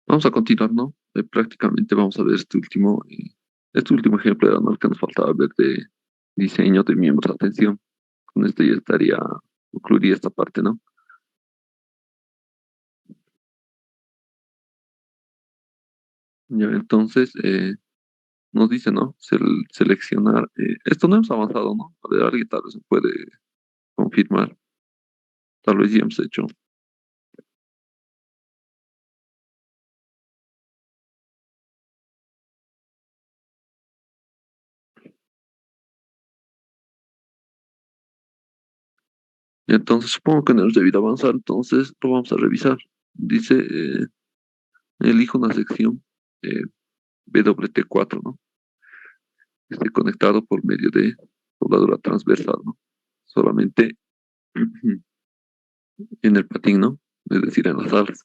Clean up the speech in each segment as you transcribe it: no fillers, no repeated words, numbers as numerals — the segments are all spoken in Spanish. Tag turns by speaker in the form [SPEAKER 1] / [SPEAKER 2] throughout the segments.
[SPEAKER 1] Vamos a continuar, ¿no? Prácticamente vamos a ver este último ejemplo era, ¿no? El que nos faltaba ver de diseño de miembros. Atención, con esto ya concluiría esta parte, ¿no? Ya, entonces, nos dice, ¿no? Seleccionar, esto no hemos avanzado, ¿no? A ver, alguien tal vez se puede confirmar, tal vez ya hemos hecho. Y entonces, supongo que no hemos debido avanzar, entonces lo vamos a revisar. Dice, elijo una sección eh, WT4, ¿no? Esté conectado por medio de soldadura transversal, ¿no? Solamente en el patín, ¿no? Es decir, en las alas.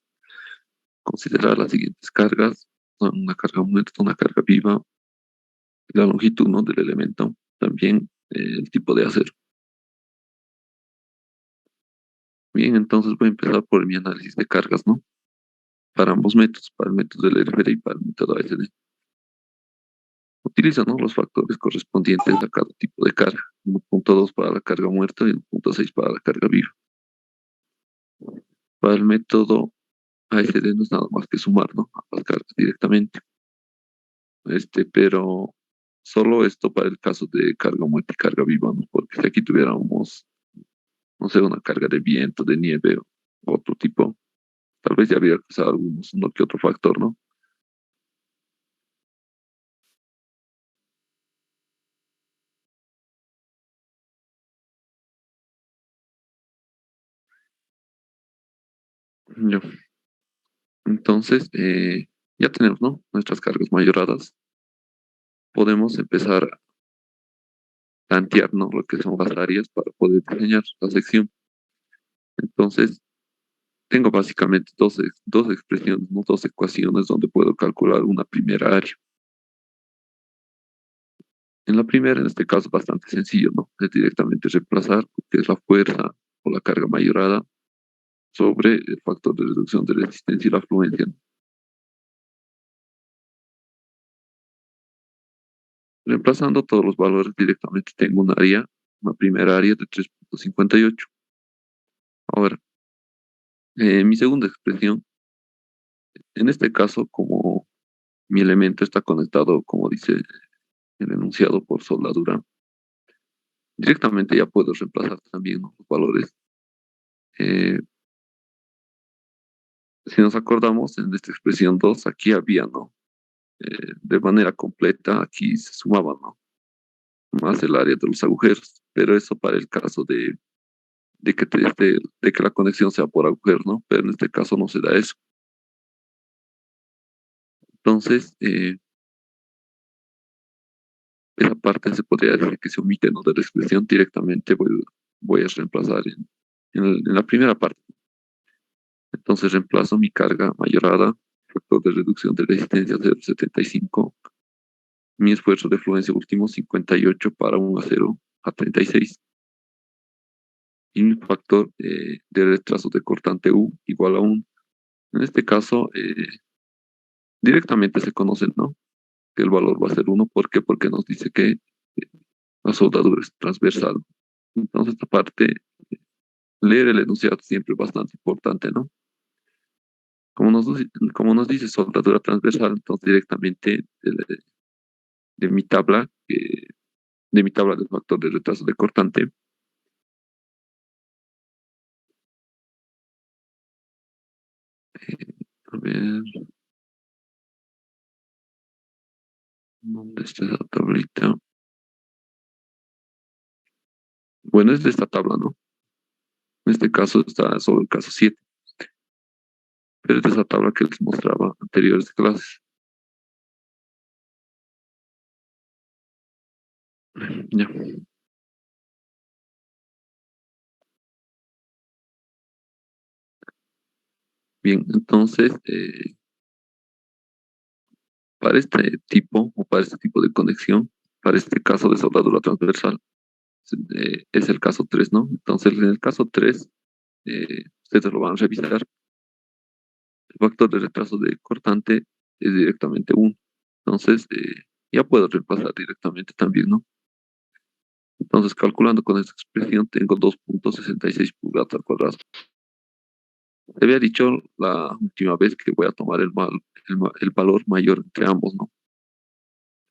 [SPEAKER 1] Considerar las siguientes cargas: son una carga muerta, una carga viva, la longitud, ¿no? Del elemento, también el tipo de acero. Bien, entonces voy a empezar por mi análisis de cargas, ¿no? Para ambos métodos, para el método del LFD y para el método ASD. Utiliza, ¿no? Los factores correspondientes a cada tipo de carga. 1.2 para la carga muerta y 1.6 para la carga viva. Para el método ASD no es nada más que sumar, ¿no? Ambas cargas directamente. Pero solo esto para el caso de carga muerta y carga viva, ¿no? Porque si aquí tuviéramos, no sé, una carga de viento, de nieve o otro tipo, tal vez ya habría que usar uno que otro factor, ¿no? Ya. Entonces, ya tenemos, ¿no? Nuestras cargas mayoradas. Podemos empezar a plantear, ¿no? Lo que son las áreas para poder diseñar la sección. Entonces, tengo básicamente dos expresiones, ¿no? Dos ecuaciones donde puedo calcular una primera área. En la primera, en este caso, bastante sencillo, ¿no? Es directamente reemplazar lo que es la fuerza o la carga mayorada sobre el factor de reducción de resistencia y la afluencia, ¿no? Reemplazando todos los valores directamente tengo una primera área de 3.58. Ahora, mi segunda expresión, en este caso, como mi elemento está conectado, como dice el enunciado, por soldadura, directamente ya puedo reemplazar también, ¿no? Los valores. Eh, si nos acordamos, en esta expresión 2 aquí había, ¿no? De manera completa, aquí se sumaba, ¿no? Más el área de los agujeros, pero eso para el caso de que la conexión sea por agujeros, ¿no? Pero en este caso no se da eso. Entonces, esa parte se podría decir que se omite, ¿no? De la expresión. Directamente voy a reemplazar en la primera parte. Entonces reemplazo mi carga mayorada, factor de reducción de resistencia 0.75, mi esfuerzo de fluencia último 58 para un acero a 36 y mi factor de retraso de cortante U igual a 1. En este caso, directamente se conoce, ¿no? Que el valor va a ser 1. ¿Por qué? Porque nos dice que la soldadura es transversal. Entonces, esta parte, leer el enunciado siempre es bastante importante, ¿no? Como nos dice soldadura transversal, entonces directamente de mi tabla, de mi tabla del factor de retraso de cortante, a ver, ¿dónde está esa tablita? Bueno, es de esta tabla, ¿no? En este caso está solo el caso 7, pero es de esa tabla que les mostraba anteriores clases. Ya, bien, entonces, para este tipo o para este tipo de conexión, para este caso de soldadura transversal, es el caso 3, ¿no? Entonces, en el caso 3, ustedes lo van a revisar. El factor de retraso de cortante es directamente 1. Entonces, ya puedo reemplazar directamente también, ¿no? Entonces, calculando con esta expresión, tengo 2,66 pulgadas al cuadrado. Te había dicho la última vez que voy a tomar el valor mayor entre ambos, ¿no?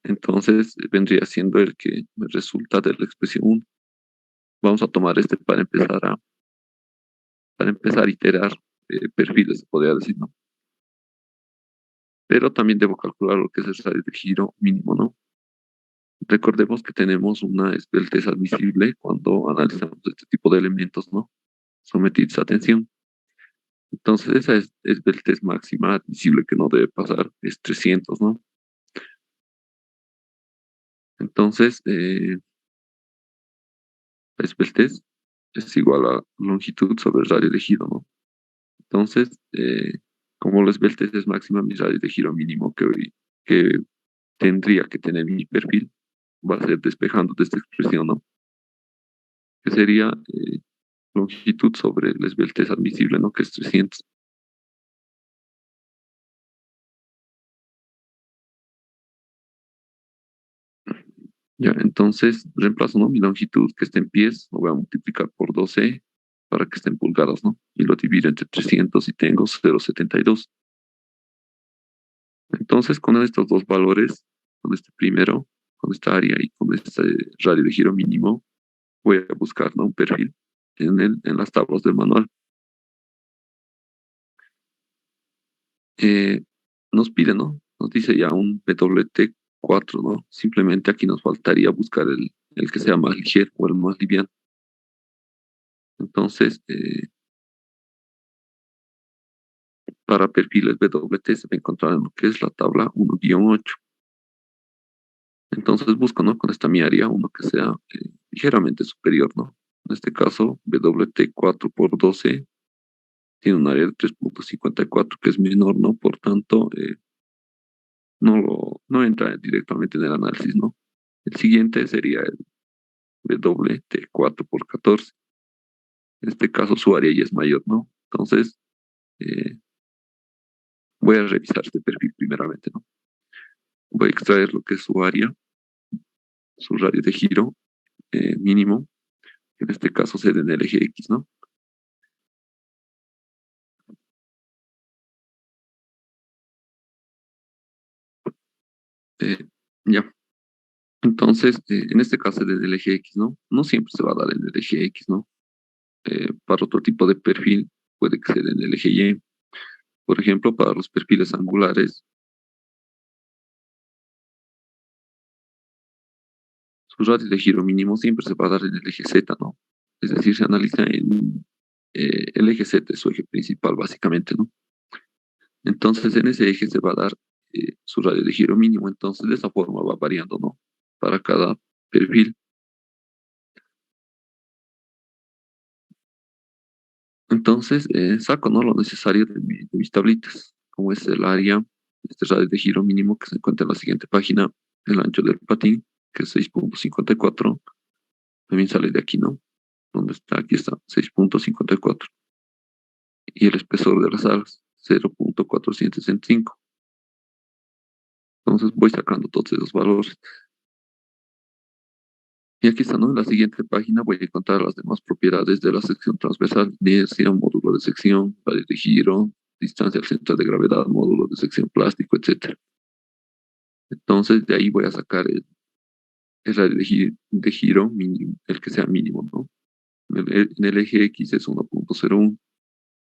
[SPEAKER 1] Entonces, vendría siendo el que me resulta de la expresión 1. Vamos a tomar este para empezar a iterar perfiles, se podría decir, ¿no? Pero también debo calcular lo que es el radio de giro mínimo, ¿no? Recordemos que tenemos una esbeltez admisible cuando analizamos este tipo de elementos, ¿no? Sometidos a tensión. Entonces, esa esbeltez máxima admisible que no debe pasar es 300, ¿no? Entonces, la esbeltez es igual a longitud sobre el radio de giro, ¿no? Entonces, como la esbeltez es máxima, mi radio de giro mínimo que tendría que tener mi perfil va a ser despejando de esta expresión, ¿no? Que sería longitud sobre la esbeltez admisible, ¿no? Que es 300. Ya, entonces reemplazo, ¿no? Mi longitud que está en pies, lo voy a multiplicar por 12 para que esté en pulgadas, ¿no? Y lo divido entre 300 y tengo 0,72. Entonces, con estos dos valores, con este primero, con esta área y con este radio de giro mínimo, voy a buscar, ¿no? Un perfil en las tablas del manual. Eh, nos pide, ¿no? Nos dice ya un PWT4, ¿no? Simplemente aquí nos faltaría buscar el que sea más ligero o el más liviano. Entonces, para perfiles BWT se va a encontrar en lo que es la tabla 1-8. Entonces busco, ¿no? Con esta mi área, uno que sea ligeramente superior, ¿no? En este caso, WT 4 por 12 tiene un área de 3,54 que es menor, ¿no? Por tanto, no entra directamente en el análisis, ¿no? El siguiente sería el WT 4 por 14. En este caso, su área ya es mayor, ¿no? Entonces, eh, voy a revisar este perfil primeramente, ¿no? Voy a extraer lo que es su área, su radio de giro mínimo, que en este caso sería en el eje X, ¿no? Eh, ya, entonces, en este caso es en el eje X, ¿no? No siempre se va a dar en el eje X, ¿no? Para otro tipo de perfil puede que sea en el eje Y. Por ejemplo, para los perfiles angulares, su radio de giro mínimo siempre se va a dar en el eje Z, ¿no? Es decir, se analiza en el eje Z, es su eje principal, básicamente, ¿no? Entonces, en ese eje se va a dar su radio de giro mínimo. Entonces, de esa forma va variando, ¿no? Para cada perfil. Entonces, saco, ¿no? Lo necesario de mis tablitas, como es el área, este radio de giro mínimo que se encuentra en la siguiente página, el ancho del patín, que es 6,54. También sale de aquí, ¿no? ¿Dónde está? Aquí está, 6,54. Y el espesor de las alas, 0,465. Entonces voy sacando todos esos valores. Y aquí está, ¿no? En la siguiente página voy a encontrar las demás propiedades de la sección transversal, inercia, módulo de sección, radio de giro, distancia al centro de gravedad, módulo de sección plástico, etcétera. Entonces, de ahí voy a sacar el radio de giro mínimo, el que sea mínimo, ¿no? En el eje X es 1.01,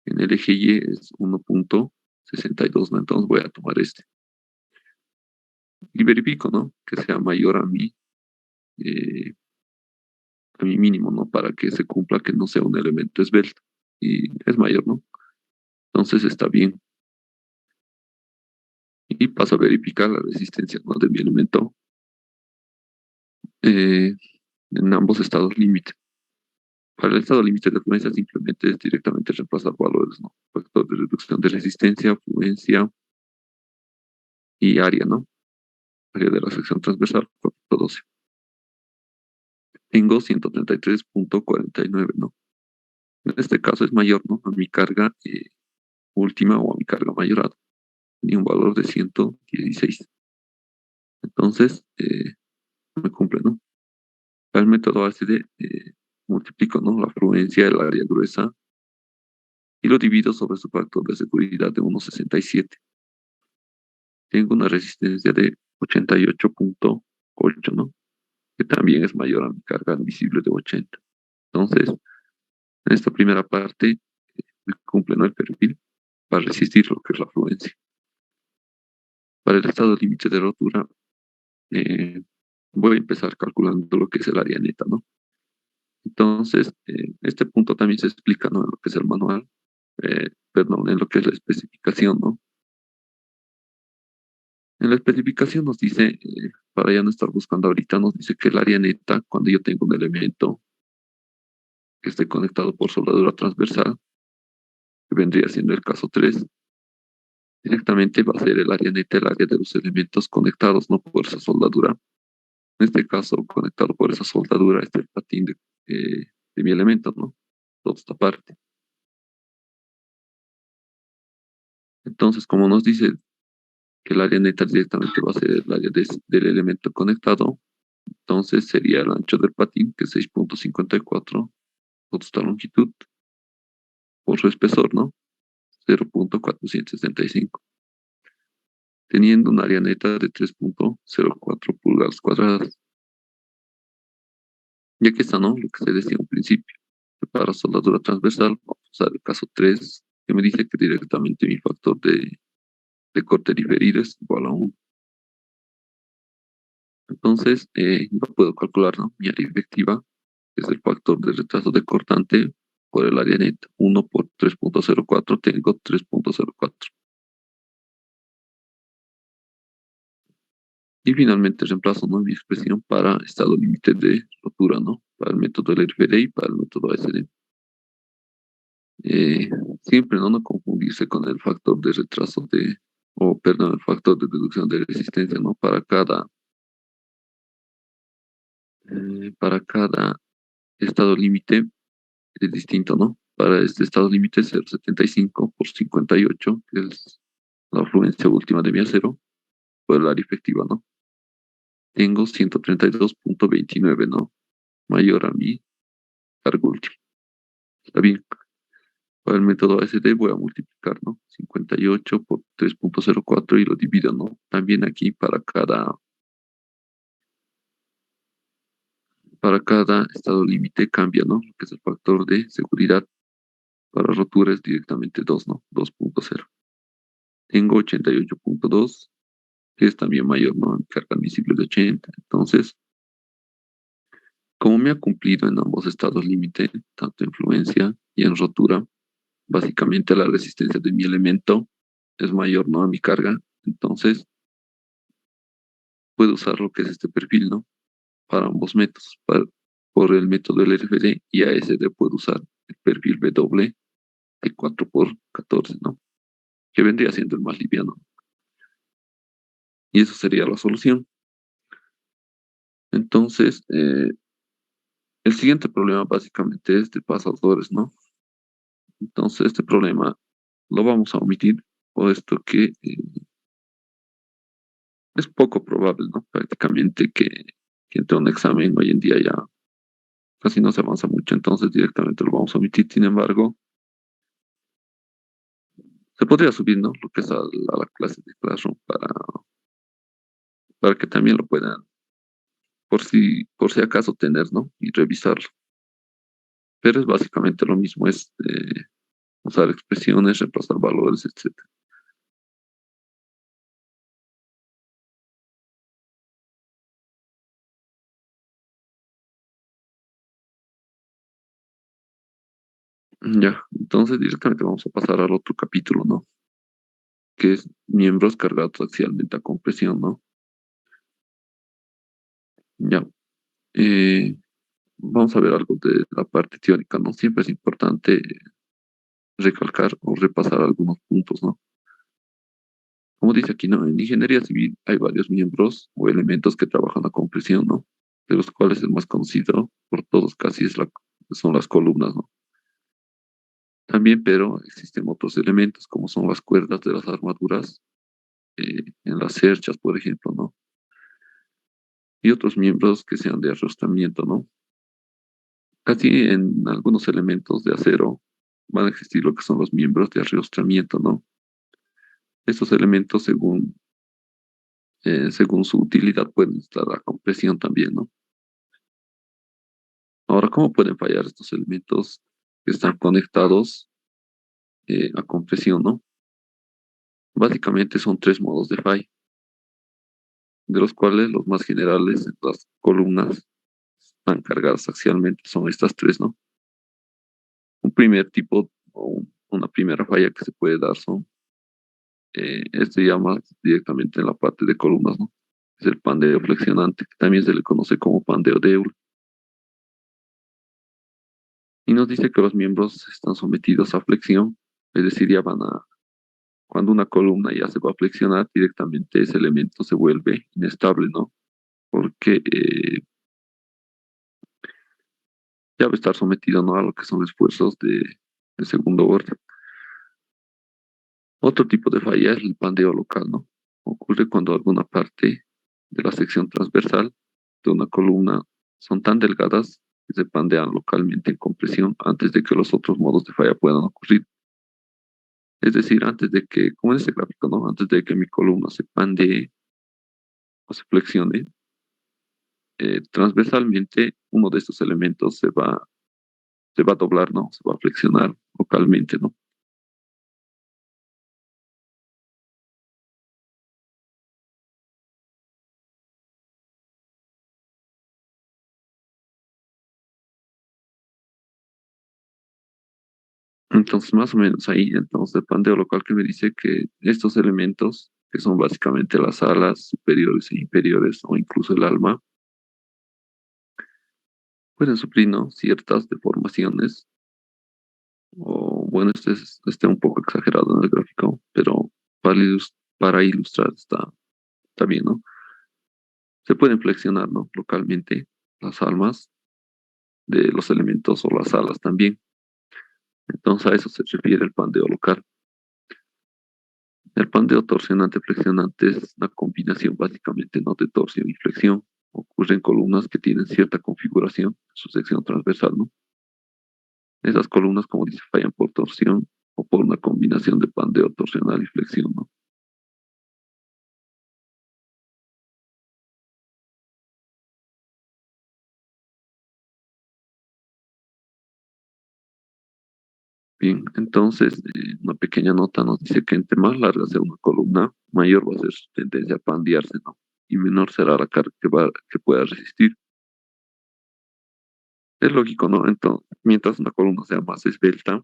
[SPEAKER 1] en el eje Y es 1.62, ¿no? Entonces voy a tomar este. Y verifico, ¿no? Que sea mayor eh, a mi mínimo, ¿no? Para que se cumpla que no sea un elemento esbelto. Y es mayor, ¿no? Entonces está bien. Y paso a verificar la resistencia, ¿no? De mi elemento eh, en ambos estados límite. Para el estado límite de fluencia simplemente es directamente reemplazar valores, ¿no? Factor de reducción de resistencia, fluencia y área, ¿no? Área de la sección transversal, 412. Tengo 133.49, ¿no? En este caso es mayor, ¿no? A mi carga última o a mi carga mayorada. Tenía un valor de 116. Entonces, me cumple, ¿no? Para el método ACD, multiplico, ¿no? La fluencia del área gruesa y lo divido sobre su factor de seguridad de 1,67. Tengo una resistencia de 88.8, ¿no? Que también es mayor a mi carga admisible de 80. Entonces, en esta primera parte, me cumple, ¿no? El perfil para resistir lo que es la fluencia. Para el estado límite de rotura, eh, voy a empezar calculando lo que es el área neta, ¿no? Entonces, este punto también se explica, ¿no? En lo que es el manual, perdón, en lo que es la especificación, ¿no? En la especificación nos dice, para ya no estar buscando ahorita, nos dice que el área neta, cuando yo tengo un elemento que esté conectado por soldadura transversal, que vendría siendo el caso 3, directamente va a ser el área neta, el área de los elementos conectados, no por esa soldadura. En este caso, conectado por esa soldadura, está el patín de mi elemento, ¿no? Toda esta parte. Entonces, como nos dice que el área neta directamente va a ser el área del elemento conectado, entonces sería el ancho del patín, que es 6.54, toda esta longitud, por su espesor, ¿no? 0.465, teniendo un área neta de 3.04 pulgadas cuadradas. Y aquí está, ¿no? Lo que se decía en principio. Para soldadura transversal, vamos a usar el caso 3, que me dice que directamente mi factor de corte diferido es igual a 1. Entonces, yo puedo calcular, ¿no? Mi área efectiva, que es el factor de retraso de cortante por el área neta. 1 por 3.04, tengo 3.04. Y finalmente reemplazo, ¿no? Mi expresión para estado límite de rotura, ¿no? Para el método LRFD y para el método ASD. Eh, Siempre no confundirse con el factor de retraso o perdón, el factor de reducción de resistencia, ¿no? Para cada estado límite es distinto, ¿no? Para este estado límite 0,75 por 58, que es la afluencia última de mi acero, por el área efectiva, ¿no? Tengo 132.29, ¿no? Mayor a mi cargo último. Está bien. Para el método ASD voy a multiplicar, ¿no? 58 por 3.04 y lo divido, ¿no? También aquí para cada estado límite cambia, ¿no? Que es el factor de seguridad. Para rotura es directamente 2, ¿no? 2.0. Tengo 88.2, que es también mayor, ¿no? En carga admisible de 80. Entonces, como me ha cumplido en ambos estados límite, tanto en fluencia y en rotura, básicamente la resistencia de mi elemento es mayor, ¿no? A mi carga. Entonces, puedo usar lo que es este perfil, ¿no? Para ambos métodos. Por el método LRFD y ASD puedo usar el perfil W de 4 por 14, ¿no? Que vendría siendo el más liviano. Y eso sería la solución. Entonces, el siguiente problema básicamente es de pasadores, ¿no? Entonces, este problema lo vamos a omitir, puesto que es poco probable, ¿no? Prácticamente que entre un examen hoy en día ya casi no se avanza mucho, entonces directamente lo vamos a omitir. Sin embargo, Se podría subir, ¿no? Lo que es a la clase de Classroom para que también lo puedan, por si acaso, tener, ¿no? Y revisarlo. Pero es básicamente lo mismo, es usar expresiones, reemplazar valores, etcétera. Ya, entonces directamente vamos a pasar al otro capítulo, ¿no? Que es miembros cargados axialmente a compresión, ¿no? Ya, eh, vamos a ver algo de la parte teórica, ¿no? Siempre es importante recalcar o repasar algunos puntos, ¿no? Como dice aquí, ¿no? En ingeniería civil hay varios miembros o elementos que trabajan a compresión, ¿no? De los cuales el más conocido por todos casi son las columnas, ¿no? También, pero existen otros elementos como son las cuerdas de las armaduras, en las cerchas, por ejemplo, ¿no? Y otros miembros que sean de arrostramiento, ¿no? Casi en algunos elementos de acero van a existir lo que son los miembros de arrostramiento, ¿no? Estos elementos, según su utilidad, pueden estar a compresión también, ¿no? Ahora, ¿cómo pueden fallar estos elementos que están conectados a compresión, ¿no? Básicamente son tres modos de falla, de los cuales los más generales, las columnas están cargadas axialmente, son estas tres, ¿no? Un primer tipo o una primera falla que se puede dar son, este ya más directamente en la parte de columnas, ¿no? Es el pandeo flexionante, que también se le conoce como pandeo de Euler. Y nos dice que los miembros están sometidos a flexión, es decir, cuando una columna ya se va a flexionar, directamente ese elemento se vuelve inestable, ¿no? Porque ya va a estar sometido, ¿no? A lo que son esfuerzos de segundo orden. Otro tipo de falla es el pandeo local, ¿no? Ocurre cuando alguna parte de la sección transversal de una columna son tan delgadas que se pandean localmente en compresión antes de que los otros modos de falla puedan ocurrir. Es decir, antes de que, como en este gráfico, ¿no? Antes de que mi columna se pandee o se flexione, transversalmente uno de estos elementos se va a doblar, ¿no? Se va a flexionar localmente, ¿no? Entonces, más o menos ahí, entonces, el pandeo local que me dice que estos elementos, que son básicamente las alas superiores e inferiores, o incluso el alma, pueden sufrir, ¿no? Ciertas deformaciones, o bueno, este un poco exagerado en el gráfico, pero para ilustrar está bien, ¿no? Se pueden flexionar, ¿no? Localmente las almas de los elementos o las alas también. Entonces, a eso se refiere el pandeo local. El pandeo torsionante flexionante es una combinación básicamente, ¿no? De torsión y flexión. Ocurre en columnas que tienen cierta configuración en su sección transversal, ¿no? Esas columnas, como dice, fallan por torsión o por una combinación de pandeo torsional y flexión, ¿no? Bien, entonces, una pequeña nota nos dice que entre más larga sea una columna, mayor va a ser su tendencia a pandearse, ¿no? Y menor será la carga que pueda resistir. Es lógico, ¿no? Entonces, mientras una columna sea más esbelta,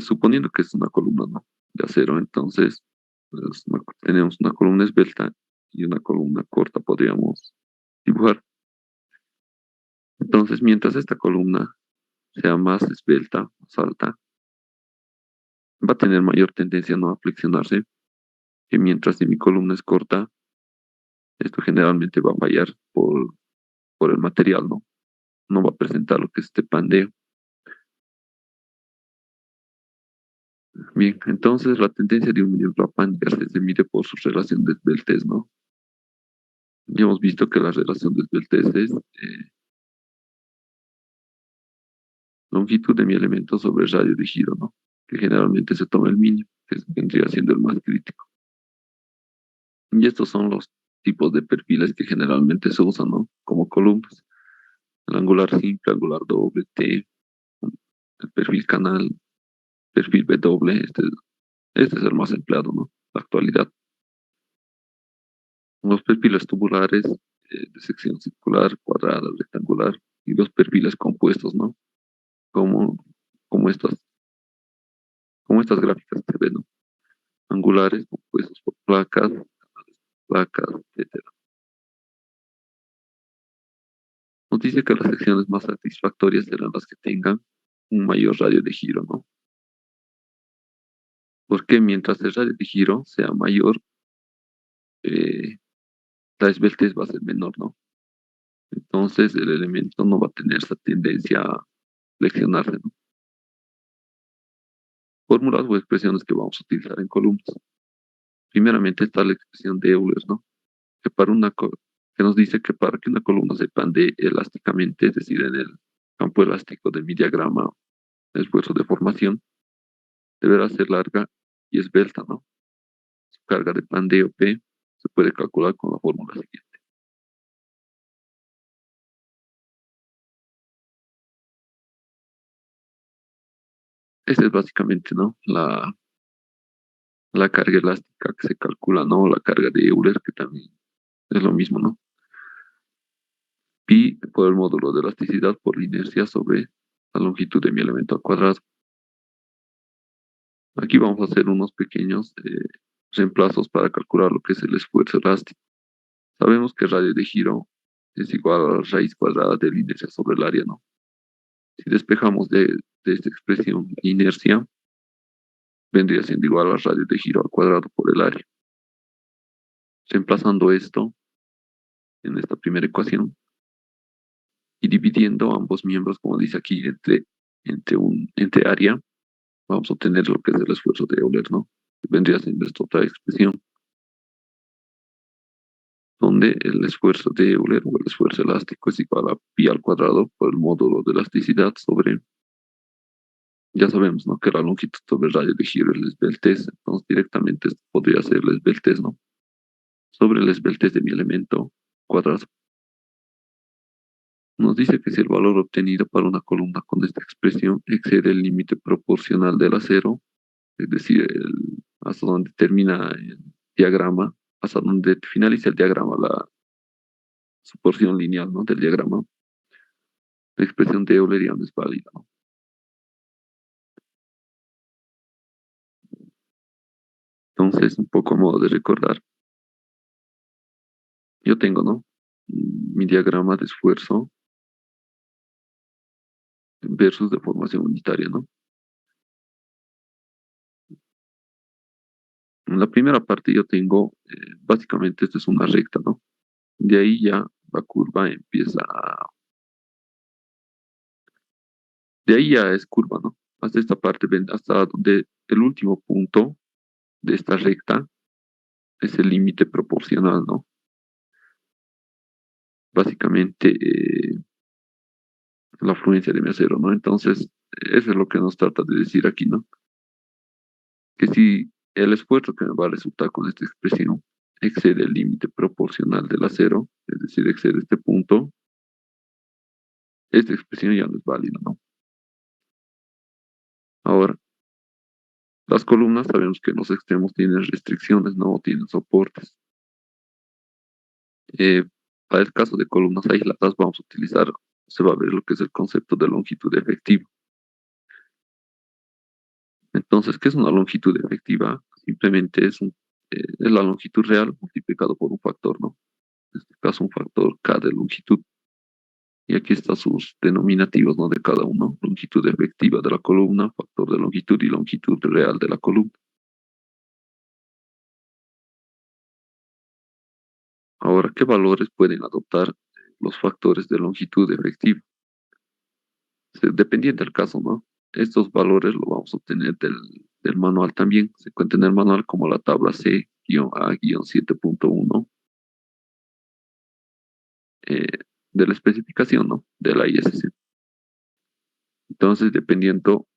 [SPEAKER 1] suponiendo que es una columna, ¿no? De acero, entonces pues, tenemos una columna esbelta y una columna corta, podríamos dibujar. Entonces, mientras esta columna sea más esbelta, más alta, va a tener mayor tendencia, ¿no? A flexionarse, que mientras si mi columna es corta, esto generalmente va a fallar por el material, ¿no? No va a presentar lo que es este pandeo. Bien, entonces la tendencia de un miembro a pandearse se mide por su relación de esbeltez, ¿no? Ya hemos visto que la relación de esbeltez es longitud de mi elemento sobre el radio de giro, ¿no? Que generalmente se toma el mínimo, vendría siendo el más crítico. Y estos son los tipos de perfiles que generalmente se usan, ¿no? Como columnas. El angular simple, angular doble, T, el perfil canal, perfil B doble, este es el más empleado, ¿no? La actualidad. Los perfiles tubulares, de sección circular, cuadrada, rectangular, y los perfiles compuestos, ¿no? Como, como estas, como estas gráficas que ven, ¿no? Angulares compuestos por placas, etcétera. Nos dice que las secciones más satisfactorias serán las que tengan un mayor radio de giro, ¿no? Porque mientras el radio de giro sea mayor, eh, la esbeltez va a ser menor, ¿no? Entonces el elemento no va a tener esa tendencia a flexionarse, ¿no? Fórmulas o expresiones que vamos a utilizar en columnas. Primeramente está la expresión de Euler, ¿no? Que, que nos dice que para que una columna se pande elásticamente, es decir, en el campo elástico de mi diagrama de esfuerzo de formación, deberá ser larga y esbelta, ¿no? Su carga de pandeo P se puede calcular con la fórmula siguiente. Esa es básicamente, ¿no? La carga elástica que se calcula, ¿no? La carga de Euler, que también es lo mismo, ¿no? Pi por el módulo de elasticidad por la inercia sobre la longitud de mi elemento al cuadrado. Aquí vamos a hacer unos pequeños reemplazos para calcular lo que es el esfuerzo elástico. Sabemos que el radio de giro es igual a la raíz cuadrada de la inercia sobre el área, ¿no? Si despejamos de esta expresión la inercia, vendría siendo igual al radio de giro al cuadrado por el área. Reemplazando esto en esta primera ecuación y dividiendo ambos miembros, como dice aquí, entre área, vamos a obtener lo que es el esfuerzo de Euler, ¿no? Vendría siendo esta otra expresión, donde el esfuerzo de Euler o el esfuerzo elástico es igual a pi al cuadrado por el módulo de elasticidad sobre, ya sabemos, ¿no? Que la longitud sobre el radio de giro es la esbeltez, entonces directamente esto podría ser la esbeltez, ¿no? Sobre la esbeltez de mi elemento cuadrado. Nos dice que si el valor obtenido para una columna con esta expresión excede el límite proporcional del acero, es decir, hasta donde termina el diagrama, hasta donde finaliza el diagrama, su porción lineal, ¿no? Del diagrama, la expresión de Euler ya no es válida, ¿no? Entonces, un poco a modo de recordar, yo tengo, ¿no? Mi diagrama de esfuerzo versus de formación unitaria, ¿no? En la primera parte yo tengo, básicamente, esto es una recta, ¿no? De ahí ya la curva empieza de ahí ya es curva, ¿no? Hasta esta parte, hasta donde el último punto de esta recta es el límite proporcional, ¿no? Básicamente, la fluencia de mi acero, ¿no? Entonces, eso es lo que nos trata de decir aquí, ¿no? Que si el esfuerzo que me va a resultar con esta expresión excede el límite proporcional del acero, es decir, excede este punto, esta expresión ya no es válida, ¿no? Ahora, las columnas sabemos que en los extremos tienen restricciones, no tienen soportes. Eh, para el caso de columnas aisladas vamos a utilizar, se va a ver lo que es el concepto de longitud efectiva. Entonces, ¿qué es una longitud efectiva? Simplemente es la longitud real multiplicado por un factor, ¿no? En este caso un factor K de longitud. Y aquí están sus denominativos, ¿no? De cada uno. Longitud efectiva de la columna, factor de longitud y longitud real de la columna. Ahora, ¿qué valores pueden adoptar los factores de longitud efectiva? Dependiendo del caso, ¿no? Estos valores los vamos a obtener del manual también. Se encuentra en el manual como la tabla C-A-7.1 eh, de la especificación, ¿no? De la ISC. Entonces, dependiendo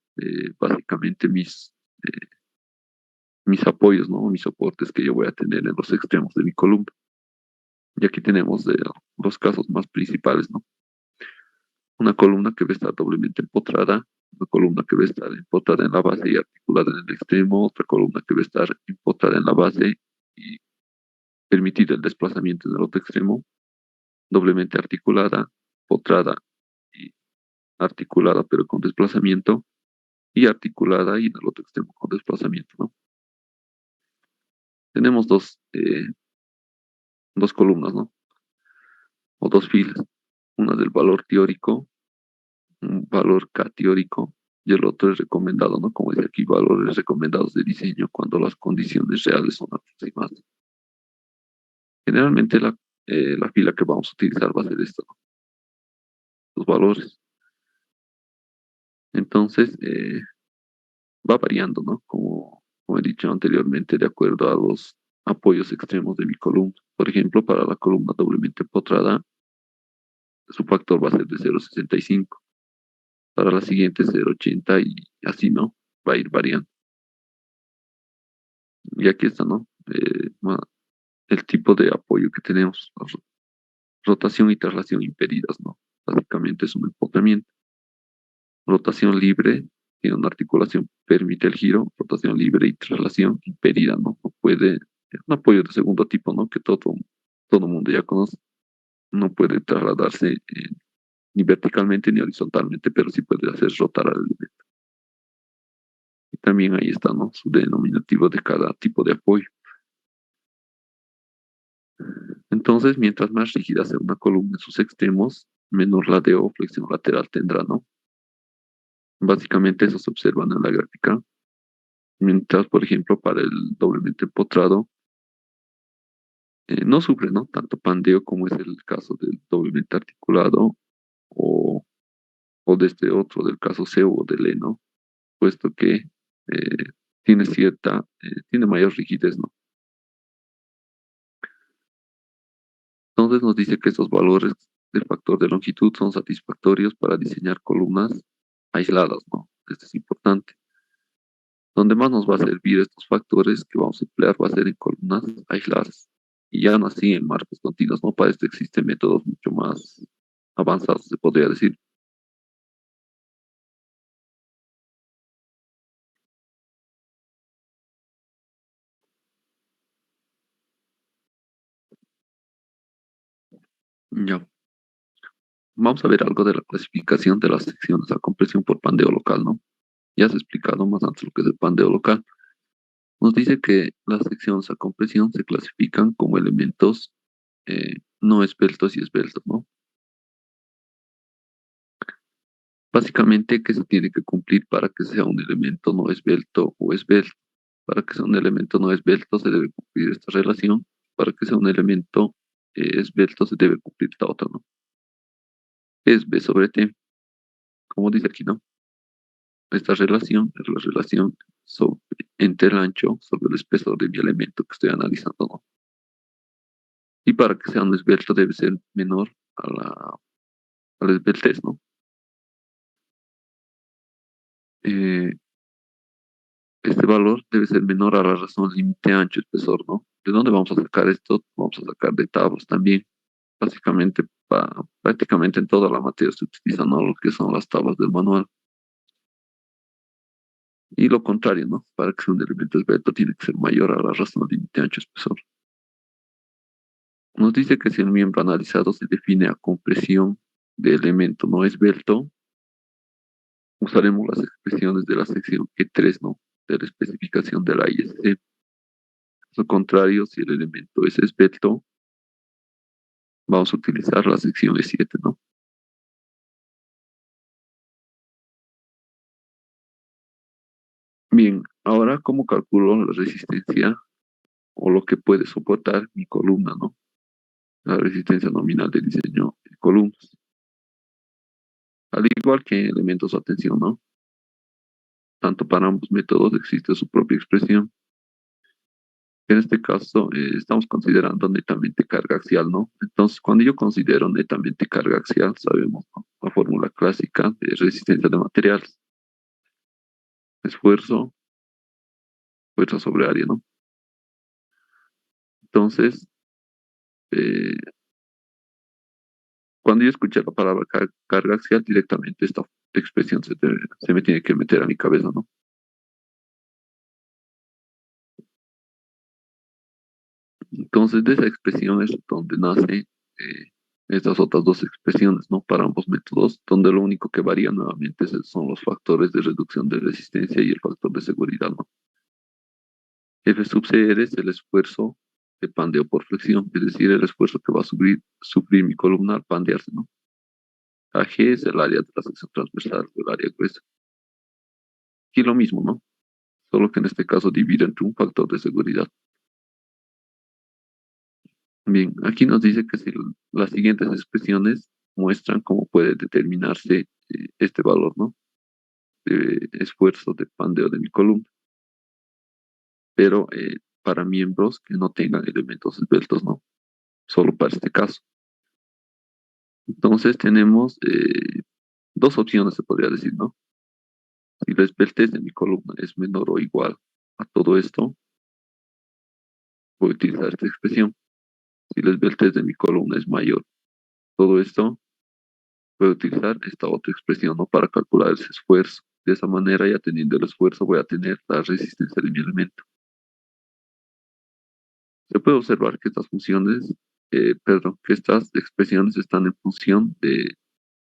[SPEAKER 1] básicamente mis apoyos, ¿no? Mis soportes que yo voy a tener en los extremos de mi columna. Y aquí tenemos los casos más principales, ¿no? Una columna que va a estar doblemente empotrada, una columna que va a estar empotrada en la base y articulada en el extremo, otra columna que va a estar empotrada en la base y permitir el desplazamiento en el otro extremo, doblemente articulada, potrada y articulada pero con desplazamiento, y articulada y en el otro extremo con desplazamiento, ¿no? Tenemos dos columnas, ¿no? O dos filas, una del valor teórico, un valor K teórico, y el otro es recomendado, ¿no? Como dice aquí, valores recomendados de diseño cuando las condiciones reales son aproximadas. Generalmente la fila que vamos a utilizar va a ser esta, ¿no? Los valores. Entonces, va variando, ¿no? Como he dicho anteriormente, de acuerdo a los apoyos extremos de mi columna. Por ejemplo, para la columna doblemente empotrada, su factor va a ser de 0,65. Para la siguiente 0,80 y así, ¿no? Va a ir variando. Y aquí está, ¿no? El tipo de apoyo que tenemos. Rotación y traslación impedidas, ¿no? Básicamente es un empotramiento. Rotación libre, tiene una articulación, permite el giro, rotación libre y traslación impedida, ¿no? No puede, es un apoyo de segundo tipo, ¿no? Que todo mundo ya conoce. No puede trasladarse ni verticalmente ni horizontalmente, pero sí puede hacer rotar al elemento. Y también ahí está, ¿no? Su denominativo de cada tipo de apoyo. Entonces, mientras más rígida sea una columna en sus extremos, menor ladeo o flexión lateral tendrá, ¿no? Básicamente eso se observa en la gráfica. Mientras, por ejemplo, para el doblemente empotrado, no sufre, ¿no? Tanto pandeo como es el caso del doblemente articulado o, o de este otro, del caso C o del E, ¿no? Puesto que tiene mayor rigidez, ¿no? Entonces nos dice que estos valores del factor de longitud son satisfactorios para diseñar columnas aisladas, ¿no? Esto es importante. Donde más nos va a servir estos factores que vamos a emplear va a ser en columnas aisladas. Y ya no así en marcos continuos, ¿no? Para esto existen métodos mucho más avanzados, se podría decir. Ya. Vamos a ver algo de la clasificación de las secciones a compresión por pandeo local, ¿no? Ya has explicado más antes lo que es el pandeo local. Nos dice que las secciones a compresión se clasifican como elementos no esbeltos y esbeltos, ¿no? Básicamente, ¿qué se tiene que cumplir para que sea un elemento no esbelto o esbelto? Para que sea un elemento no esbelto se debe cumplir esta relación. Para que sea un elemento esbelto se debe cumplir esta otra, ¿no? Es B sobre T, como dice aquí, ¿no? Esta relación es la relación entre el ancho sobre el espesor de mi elemento que estoy analizando, ¿no? Y para que sea un esbelto debe ser menor a la esbeltez, ¿no? Eh, este valor debe ser menor a la razón límite ancho espesor, ¿no? ¿De dónde vamos a sacar esto? Vamos a sacar de tablas también. Básicamente, prácticamente en toda la materia se utilizan, ¿no? Lo que son las tablas del manual. Y lo contrario, ¿no? Para que sea un elemento esbelto tiene que ser mayor a la razón límite ancho espesor. Nos dice que si el miembro analizado se define a compresión de elemento no esbelto, usaremos las expresiones de la sección E3, ¿no? De la especificación de la ISC. Al contrario, si el elemento es esbelto, vamos a utilizar la sección E7, ¿no? Bien, ahora, ¿cómo calculo la resistencia o lo que puede soportar mi columna, ¿no? La resistencia nominal de diseño de columnas. Al igual que elementos de tensión, ¿no? Tanto para ambos métodos existe su propia expresión. En este caso, estamos considerando netamente carga axial, ¿no? Entonces, cuando yo considero netamente carga axial, sabemos, ¿no? La fórmula clásica de resistencia de materiales, esfuerzo, fuerza sobre área, ¿no? Entonces, eh, cuando yo escuché la palabra carga axial, directamente esta expresión se me tiene que meter a mi cabeza, ¿no? Entonces, de esa expresión es donde nace estas otras dos expresiones, ¿no? Para ambos métodos, donde lo único que varía nuevamente son los factores de reducción de resistencia y el factor de seguridad, ¿no? F sub CR es el esfuerzo de pandeo por flexión, es decir, el esfuerzo que va a sufrir mi columna al pandearse, ¿no? AG es el área de la sección transversal o el área gruesa. Aquí lo mismo, ¿no? Solo que en este caso divide entre un factor de seguridad. Bien, aquí nos dice que si las siguientes expresiones muestran cómo puede determinarse este valor, ¿no? De esfuerzo de pandeo de mi columna, pero para miembros que no tengan elementos esbeltos, ¿no? Solo para este caso. Entonces tenemos dos opciones, se podría decir, ¿no? Si la esbeltez de mi columna es menor o igual a todo esto, voy a utilizar esta expresión. Si la esbeltez de mi columna es mayor a todo esto, voy a utilizar esta otra expresión, ¿no? Para calcular ese esfuerzo. De esa manera, ya teniendo el esfuerzo, voy a tener la resistencia de mi elemento. Se puede observar que estas funciones, perdón, que estas expresiones están en función del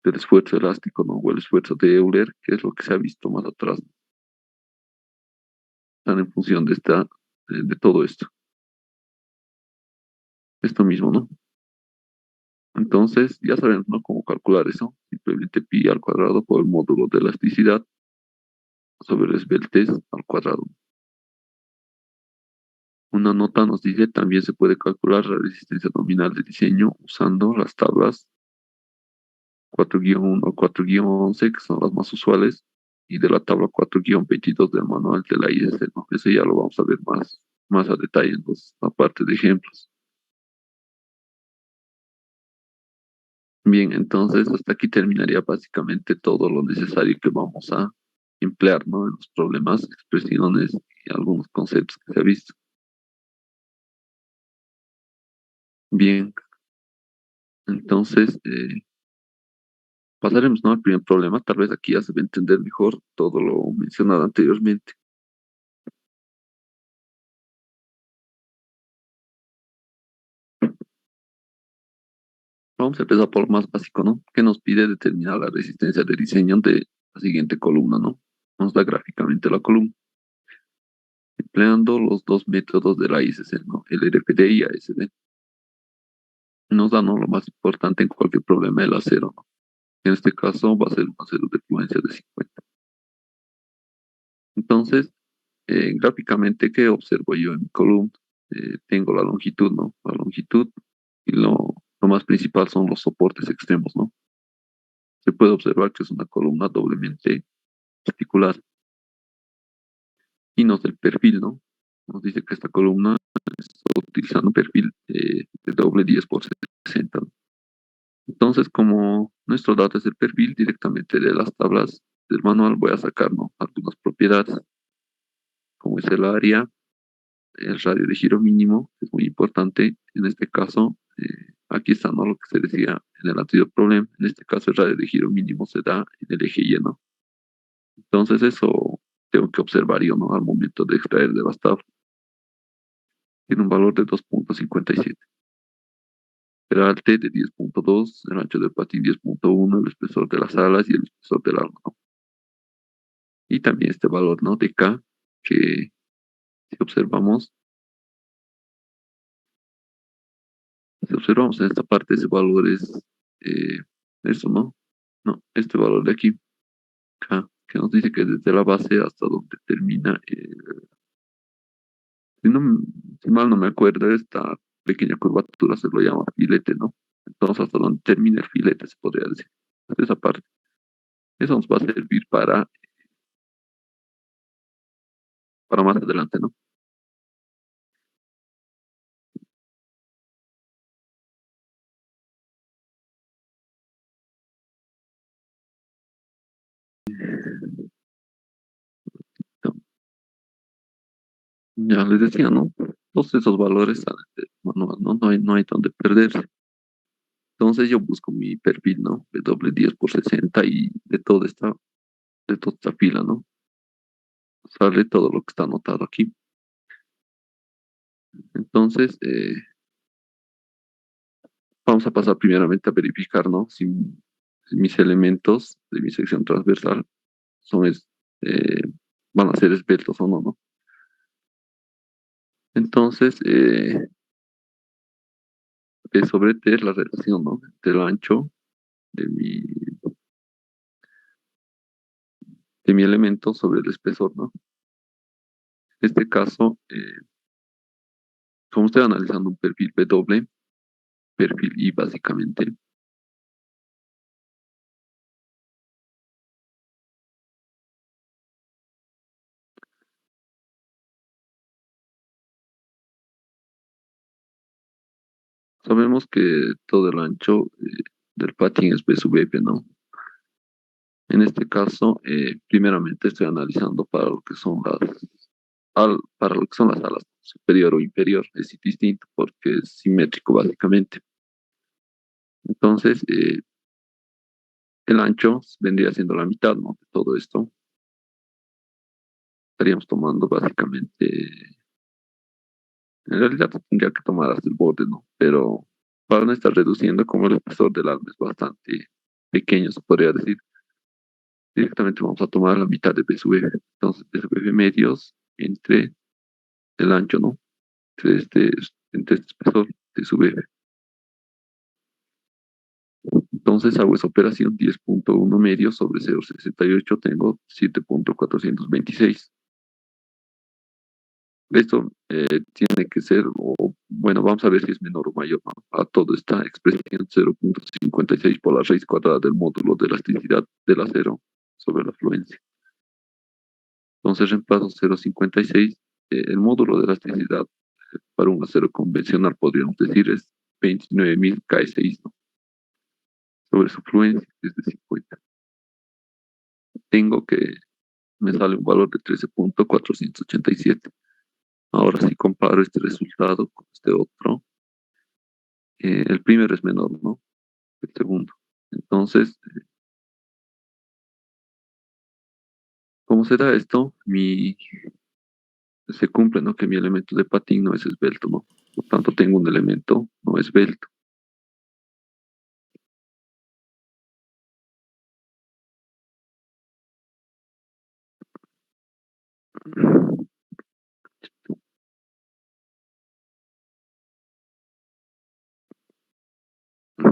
[SPEAKER 1] esfuerzo elástico, ¿no? O el esfuerzo de Euler, que es lo que se ha visto más atrás. Están en función de todo esto. Esto mismo, ¿no? Entonces, ya sabemos, ¿no? Cómo calcular eso. Simplemente pi al cuadrado por el módulo de elasticidad sobre el esbeltez al cuadrado. Una nota nos dice también se puede calcular la resistencia nominal de diseño usando las tablas 4-1 o 4-11, que son las más usuales, y de la tabla 4-22 del manual de la IS, ¿no? Eso ya lo vamos a ver más a detalle en la parte de ejemplos. Bien, entonces hasta aquí terminaría básicamente todo lo necesario que vamos a emplear, ¿no? En los problemas, expresiones y algunos conceptos que se ha visto. Bien, entonces pasaremos, ¿no? Al primer problema. Tal vez aquí ya se va a entender mejor todo lo mencionado anteriormente. Vamos a empezar por lo más básico, ¿no? Que nos pide determinar la resistencia de diseño de la siguiente columna, ¿no? Nos da gráficamente la columna, empleando los dos métodos de la ICC, ¿no? El RPD y ASD. Nos da, ¿no? Lo más importante en cualquier problema, el acero, ¿no? En este caso va a ser un acero de fluencia de 50. Entonces, gráficamente, ¿qué observo yo en mi columna? Tengo la longitud, ¿no? La longitud y lo más principal son los soportes extremos, ¿no? Se puede observar que es una columna doblemente articular. Y nos da el perfil, ¿no? Nos dice que esta columna está utilizando un perfil de doble 10 por 60. Entonces, como nuestro dato es el perfil, directamente de las tablas del manual voy a sacar, ¿no? Algunas propiedades, como es el área, el radio de giro mínimo, que es muy importante. En este caso, aquí está, ¿no? Lo que se decía en el anterior problema. En este caso, el radio de giro mínimo se da en el eje Y, ¿no? Entonces, eso tengo que observar yo, ¿no? Al momento de extraer de las tablas. Tiene un valor de 2,57. El arte de 10,2, el ancho del patín 10,1, el espesor de las alas y el espesor del alma, ¿no? Y también este valor, ¿no? De K, que si observamos, si observamos en esta parte, ese valor es eh, eso, ¿no? No, este valor de aquí, K, que nos dice que desde la base hasta donde termina, si, no, si mal no me acuerdo, esta pequeña curvatura se lo llama filete, ¿no? Entonces, hasta donde termina el filete, se podría decir. Esa parte. Eso nos va a servir para más adelante, ¿no? no, ya les decía, ¿no? Todos esos valores salen del manual, ¿no? No hay donde perderse. Entonces yo busco mi perfil, ¿no? W10 por 60 y de toda esta fila, ¿no? Sale todo lo que está anotado aquí. Entonces, vamos a pasar primeramente a verificar, ¿no? Si mis elementos de mi sección transversal son, eh, van a ser esbeltos o no, ¿no? Entonces, P sobre T es la relación, ¿no? Entre el ancho de mi, de mi elemento sobre el espesor, ¿no? En este caso, como estoy analizando un perfil W, perfil I básicamente, sabemos que todo el ancho del patín es B sub F, ¿no? En este caso, primeramente estoy analizando para lo que son las alas superior o inferior, es distinto porque es simétrico básicamente. Entonces, el ancho vendría siendo la mitad, ¿no? De todo esto. Estaríamos tomando básicamente, en realidad tendría que tomar hasta el borde, ¿no? Pero para no estar reduciendo, como el espesor del arma es bastante pequeño, se podría decir, directamente vamos a tomar la mitad de B sub F. Entonces, B sub F medios entre el ancho, ¿no? Entre este espesor de sub F. Entonces hago esa operación 10.1 medios sobre 0.68, tengo 7.426. Esto tiene que ser, o bueno, vamos a ver si es menor o mayor, ¿no? A toda esta expresión 0.56 por la raíz cuadrada del módulo de elasticidad del acero sobre la fluencia. Entonces reemplazo 0.56, el módulo de elasticidad para un acero convencional, podríamos decir, es 29.000 K6, ¿no? Sobre su fluencia, que es de 50. Tengo que, me sale un valor de 13.487. Ahora si comparo este resultado con este otro, el primero es menor, ¿no? El segundo. Entonces, ¿cómo se da esto? Se cumple, ¿no? Que mi elemento de patín no es esbelto, ¿no? Por tanto, tengo un elemento no esbelto.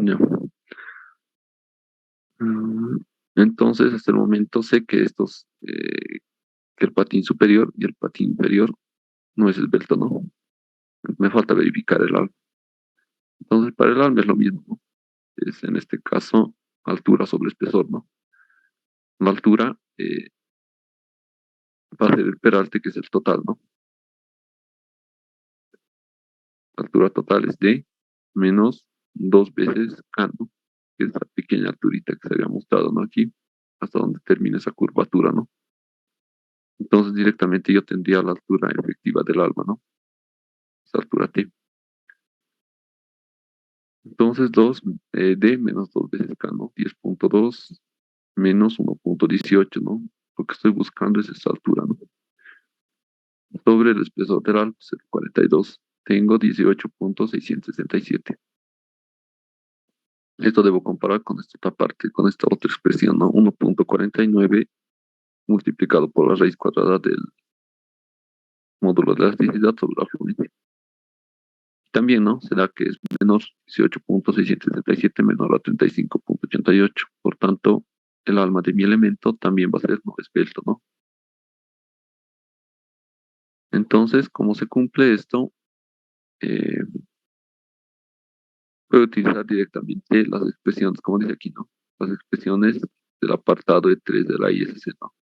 [SPEAKER 1] Ya. Mm, Entonces, hasta el momento sé que el patín superior y el patín inferior no es esbelto, ¿no? Me falta verificar el alma. Entonces, para el alma es lo mismo, ¿no? Es en este caso altura sobre espesor, ¿no? La altura va a ser el peralte, que es el total, ¿no? La altura total es D menos dos veces K, ¿no? Que es la pequeña alturita que se había mostrado, ¿no? Aquí, hasta donde termina esa curvatura, ¿no? Entonces directamente yo tendría la altura efectiva del alma, ¿no? Esa altura T. Entonces 2 D menos 2 veces K, ¿no? 10.2 menos 1.18, ¿no? Lo que estoy buscando es esa altura, ¿no? Sobre el espesor del alma, 0.42. Tengo 18.667. Esto debo comparar con esta otra parte, con esta otra expresión, ¿no? 1.49 multiplicado por la raíz cuadrada del módulo de elasticidad sobre la fluencia. También, ¿no? Será que es menor 18.677 menor a 35.88. Por tanto, el alma de mi elemento también va a ser no esbelto, ¿no? Entonces, ¿cómo se cumple esto? Eh, Puedo utilizar directamente las expresiones, como dice aquí, ¿no? Las expresiones del apartado E3 de la ISC, ¿no?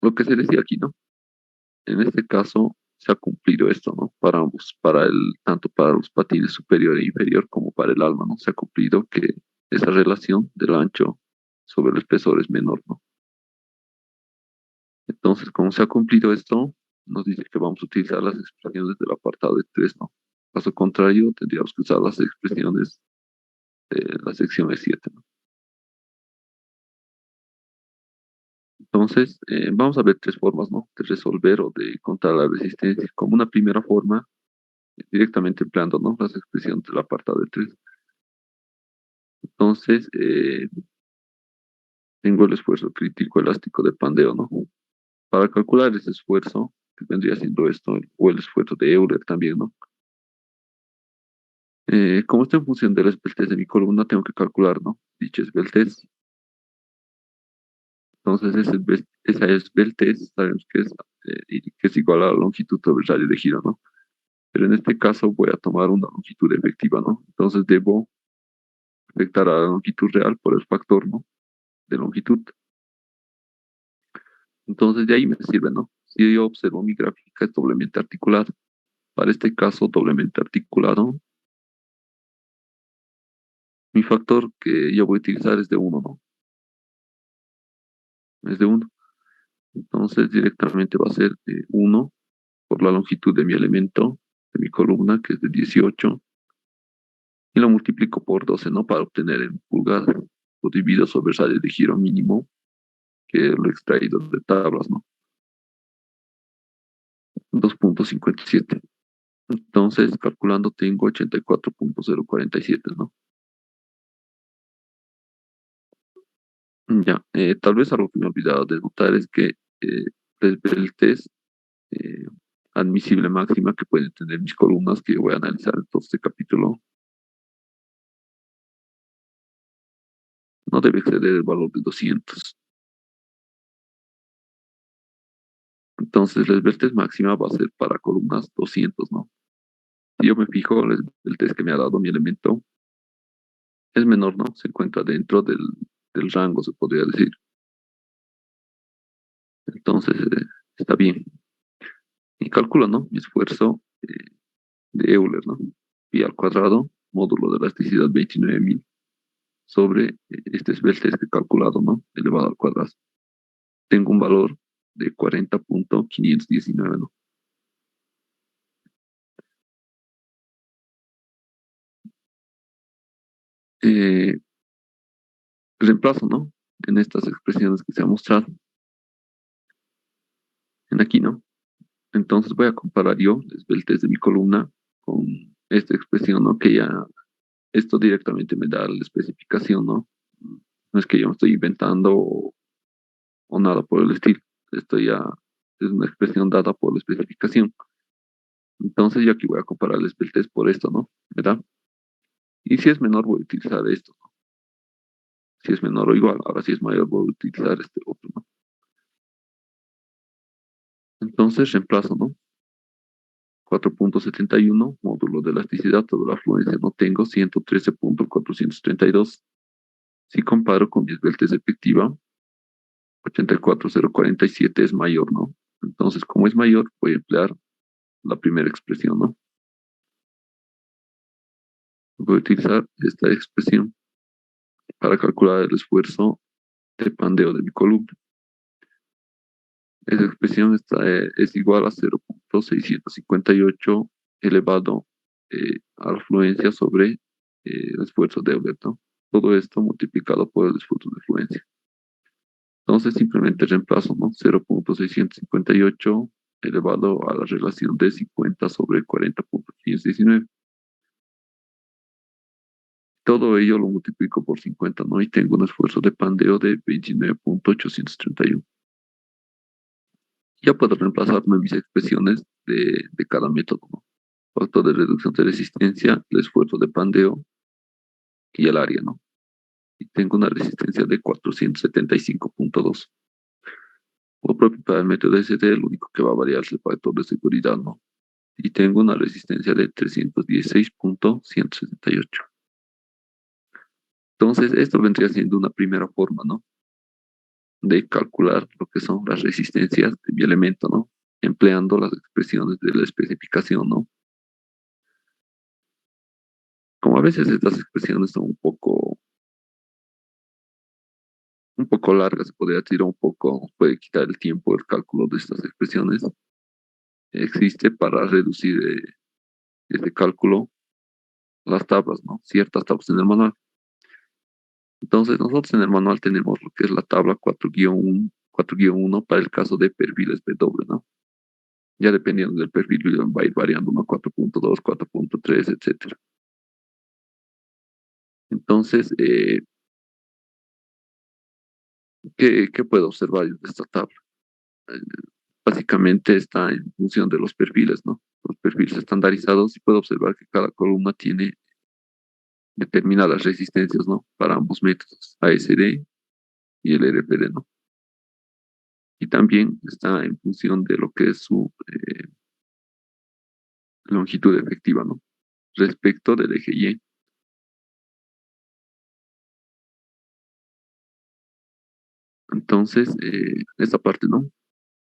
[SPEAKER 1] Lo que se decía aquí, ¿no? En este caso se ha cumplido esto, ¿no? Para ambos, tanto para los patines superior e inferior como para el alma, ¿no? Se ha cumplido que esa relación del ancho sobre el espesor es menor, ¿no? Entonces, como se ha cumplido esto, nos dice que vamos a utilizar las expresiones del apartado de 3, ¿no? Caso contrario, tendríamos que usar las expresiones de la sección E7, ¿no? Entonces, vamos a ver tres formas, ¿no? De resolver o de contar la resistencia. Como una primera forma, directamente empleando, ¿no? Las expresiones del apartado de 3. Entonces, tengo el esfuerzo crítico elástico de pandeo, ¿no? Para calcular ese esfuerzo, que vendría siendo esto, o el esfuerzo de Euler también, ¿no? Como está en función de la esbeltez de mi columna, tengo que calcular, ¿no? Dicha esbeltez. Entonces, esa esbeltez, sabemos que es igual a la longitud sobre el radio de giro, ¿no? Pero en este caso voy a tomar una longitud efectiva, ¿no? Entonces debo afectar a la longitud real por el factor, ¿no? De longitud. Entonces de ahí me sirve, ¿no? Si yo observo mi gráfica es doblemente articulada. Para este caso, doblemente articulado, mi factor que yo voy a utilizar es de 1, ¿no? Es de 1. Entonces directamente va a ser 1 por la longitud de mi elemento, de mi columna, que es de 18, y lo multiplico por 12, ¿no? Para obtener en pulgadas. Lo divido sobre el radio de giro mínimo, que lo he extraído de tablas, ¿no? 2,57. Entonces, calculando, tengo 84,047, ¿no? Ya, tal vez algo que me he olvidado de notar es que desde el test eh, admisible máxima que pueden tener mis columnas, que voy a analizar en todo este capítulo, no debe exceder el valor de 200. Entonces, la esbeltez máxima va a ser para columnas 200, ¿no? Si yo me fijo, el test que me ha dado mi elemento es menor, ¿no? Se encuentra dentro del rango, se podría decir. Entonces, está bien. Y calculo, ¿no? Mi esfuerzo de Euler, ¿no? Pi al cuadrado, módulo de elasticidad 29.000 sobre este esbeltez que he calculado, ¿no? Elevado al cuadrado. Tengo un valor de 40,519, ¿no? Eh, Reemplazo, ¿no? En estas expresiones que se han mostrado, en aquí, ¿no? Entonces voy a comparar yo el esbeltez de mi columna con esta expresión, ¿no? Que ya esto directamente me da la especificación, ¿no? No es que yo me estoy inventando o nada por el estilo. Esto ya es una expresión dada por la especificación. Entonces yo aquí voy a comparar el esbeltez por esto, ¿no? ¿Verdad? Y si es menor voy a utilizar esto, ¿no? Si es menor o igual, ahora si es mayor voy a utilizar este otro, ¿no? Entonces reemplazo, ¿no? 4,71 módulo de elasticidad sobre la fluencia, no tengo 113,432. Si comparo con mi esbeltez efectiva, 84,047 es mayor, ¿no? Entonces, como es mayor, voy a emplear la primera expresión, ¿no? Voy a utilizar esta expresión para calcular el esfuerzo de pandeo de mi columna. Esa expresión es igual a 0,658 elevado a la fluencia sobre el esfuerzo de Euler, ¿no? Todo esto multiplicado por el esfuerzo de fluencia. Entonces simplemente reemplazo, ¿no? 0,658 elevado a la relación de 50 sobre 40,519. Todo ello lo multiplico por 50, ¿no? Y tengo un esfuerzo de pandeo de 29,831. Ya puedo reemplazarme mis expresiones de cada método, ¿no? Factor de reducción de resistencia, el esfuerzo de pandeo y el área, ¿no? Y tengo una resistencia de 475,2. Por propio para el método SD, el único que va a variar es el factor de seguridad, ¿no? Y tengo una resistencia de 316,168. Entonces, esto vendría siendo una primera forma, ¿no? De calcular lo que son las resistencias de mi elemento, ¿no? Empleando las expresiones de la especificación, ¿no? Como a veces estas expresiones son un poco un poco larga, se podría decir, o un poco, puede quitar el tiempo el cálculo de estas expresiones. Existe para reducir ese cálculo las tablas, ¿no? Ciertas tablas en el manual. Entonces, nosotros en el manual tenemos lo que es la tabla 4-1, 4-1 para el caso de perfiles W, ¿no? Ya dependiendo del perfil, va a ir variando, ¿no? 4.2, 4.3, etcétera. Entonces, ¿qué puedo observar de esta tabla? Eh, Básicamente está en función de los perfiles, ¿no? Los perfiles estandarizados y puedo observar que cada columna tiene determinadas resistencias, ¿no? Para ambos métodos, ASD y el RPD, ¿no? Y también está en función de lo que es su longitud efectiva, ¿no? Respecto del eje Y. Entonces, esta parte, ¿no?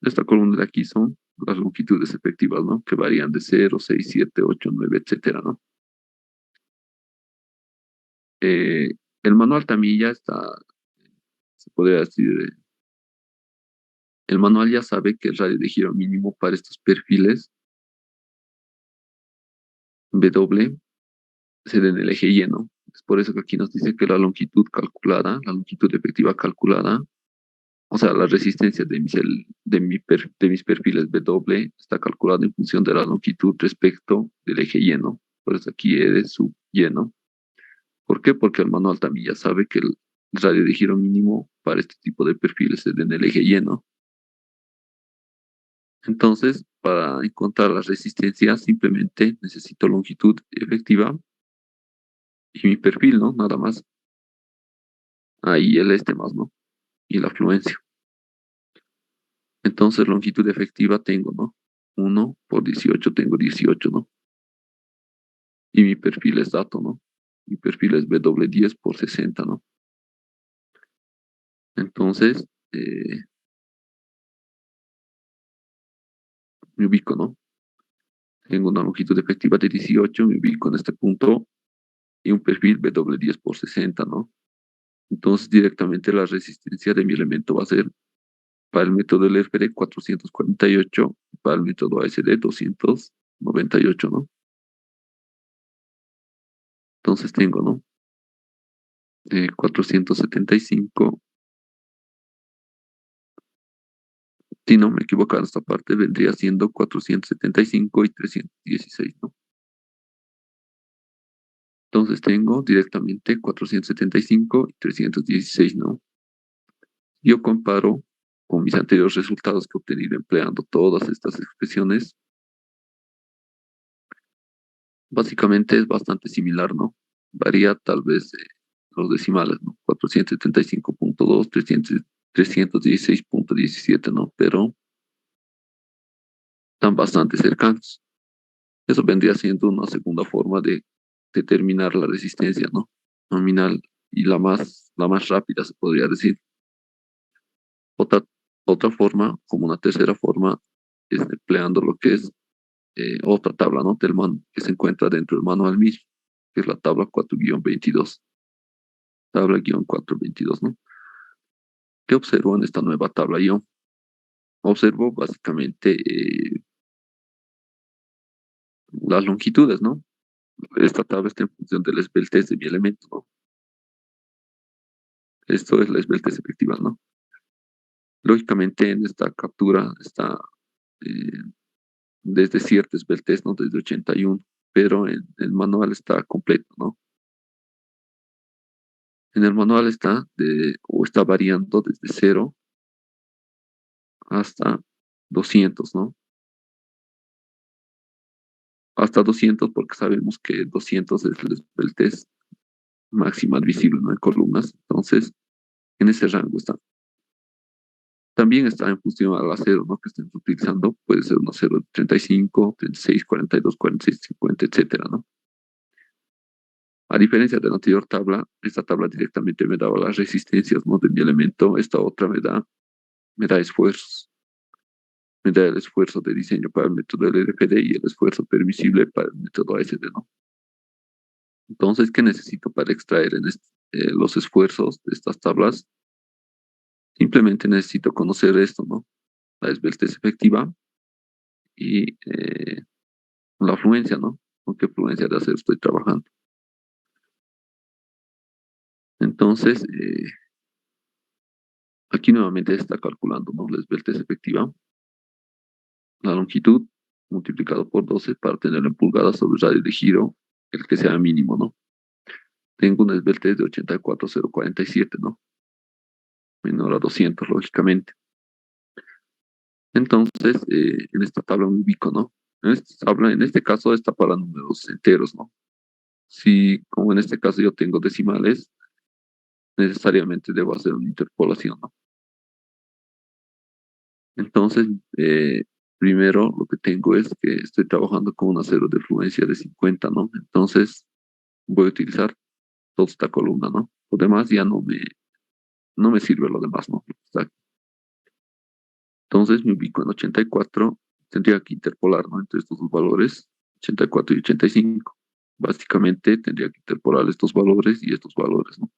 [SPEAKER 1] Esta columna de aquí son las longitudes efectivas, ¿no? Que varían de 0, 6, 7, 8, 9, etcétera, ¿no? Eh, el manual también ya está, se podría decir, el manual ya sabe que el radio de giro mínimo para estos perfiles W se da en el eje Y, ¿no? Es por eso que aquí nos dice que la longitud calculada, la longitud efectiva calculada, o sea, la resistencia de mis perfiles W está calculada en función de la longitud respecto del eje Y, ¿no? Por eso aquí E de sub Y, ¿no? ¿Por qué? Porque el manual también ya sabe que el radio de giro mínimo para este tipo de perfiles es en el eje Y, ¿no? Entonces, para encontrar la resistencia, simplemente necesito longitud efectiva y mi perfil, ¿no? Nada más. Ahí el este más, ¿no? Y la afluencia. Entonces, longitud efectiva tengo, ¿no? 1 por 18 tengo 18, ¿no? Y mi perfil es dato, ¿no? Mi perfil es W10 por 60, ¿no? Entonces, me ubico, ¿no? Tengo una longitud efectiva de 18, me ubico en este punto y un perfil W10 por 60, ¿no? Entonces, directamente la resistencia de mi elemento va a ser para el método LFD 448, para el método ASD 298, ¿no? Entonces tengo, ¿no? 475, si no me equivoco en esta parte, vendría siendo 475 y 316, ¿no? Entonces tengo directamente 475 y 316, ¿no? Yo comparo con mis anteriores resultados que he obtenido empleando todas estas expresiones. Básicamente es bastante similar, ¿no? Varía tal vez los decimales, ¿no? 475.2, 316.17, ¿no? Pero están bastante cercanos. Eso vendría siendo una segunda forma de determinar la resistencia, ¿no? Nominal y la más rápida, se podría decir. Otra, otra forma, como una tercera forma, es empleando lo que es otra tabla, ¿no? Que se encuentra dentro del manual mismo, que es la tabla 4-22. Tabla guión 422, ¿no? ¿Qué observo en esta nueva tabla yo? Observo básicamente las longitudes, ¿no? Esta tabla está en función de la esbeltez de mi elemento, ¿no? Esto es la esbeltez efectiva, ¿no? Lógicamente en esta captura está eh, desde cierta esbeltez, ¿no? Desde 81, pero en el manual está completo, ¿no? En el manual o está variando desde 0 hasta 200, ¿no? Hasta 200 porque sabemos que 200 es el test máxima admisible, ¿no? En columnas. Entonces, en ese rango está. También está en función al acero, ¿no? Que estén utilizando. Puede ser un acero de 35, 36, 42, 46, 50, etcétera, ¿no? A diferencia de la anterior tabla, esta tabla directamente me daba las resistencias, ¿no? De mi elemento. Esta otra me da esfuerzos. Me da el esfuerzo de diseño para el método LDPD y el esfuerzo permisible para el método ASD, ¿no? Entonces, ¿qué necesito para extraer los esfuerzos de estas tablas? Simplemente necesito conocer esto, ¿no? La esbeltez efectiva y la fluencia, ¿no? ¿Con qué fluencia de hacer estoy trabajando? Entonces, aquí nuevamente se está calculando, ¿no? La esbeltez efectiva, la longitud multiplicado por 12 para tenerlo en pulgadas sobre el radio de giro, el que sea mínimo, ¿no? Tengo una esbeltez de 84,047, ¿no? Menor a 200, lógicamente. Entonces, en esta tabla me ubico, ¿no? En esta tabla, en este caso, está para números enteros, ¿no? Si, como en este caso yo tengo decimales, necesariamente debo hacer una interpolación, ¿no? Entonces, primero lo que tengo es que estoy trabajando con una cero de fluencia de 50, ¿no? Entonces, voy a utilizar toda esta columna, ¿no? Lo demás ya no me sirve lo demás, ¿no? Está. Entonces, me ubico en 84, tendría que interpolar, ¿no? Entre estos dos valores, 84 y 85. Básicamente, tendría que interpolar estos valores y estos valores, ¿no?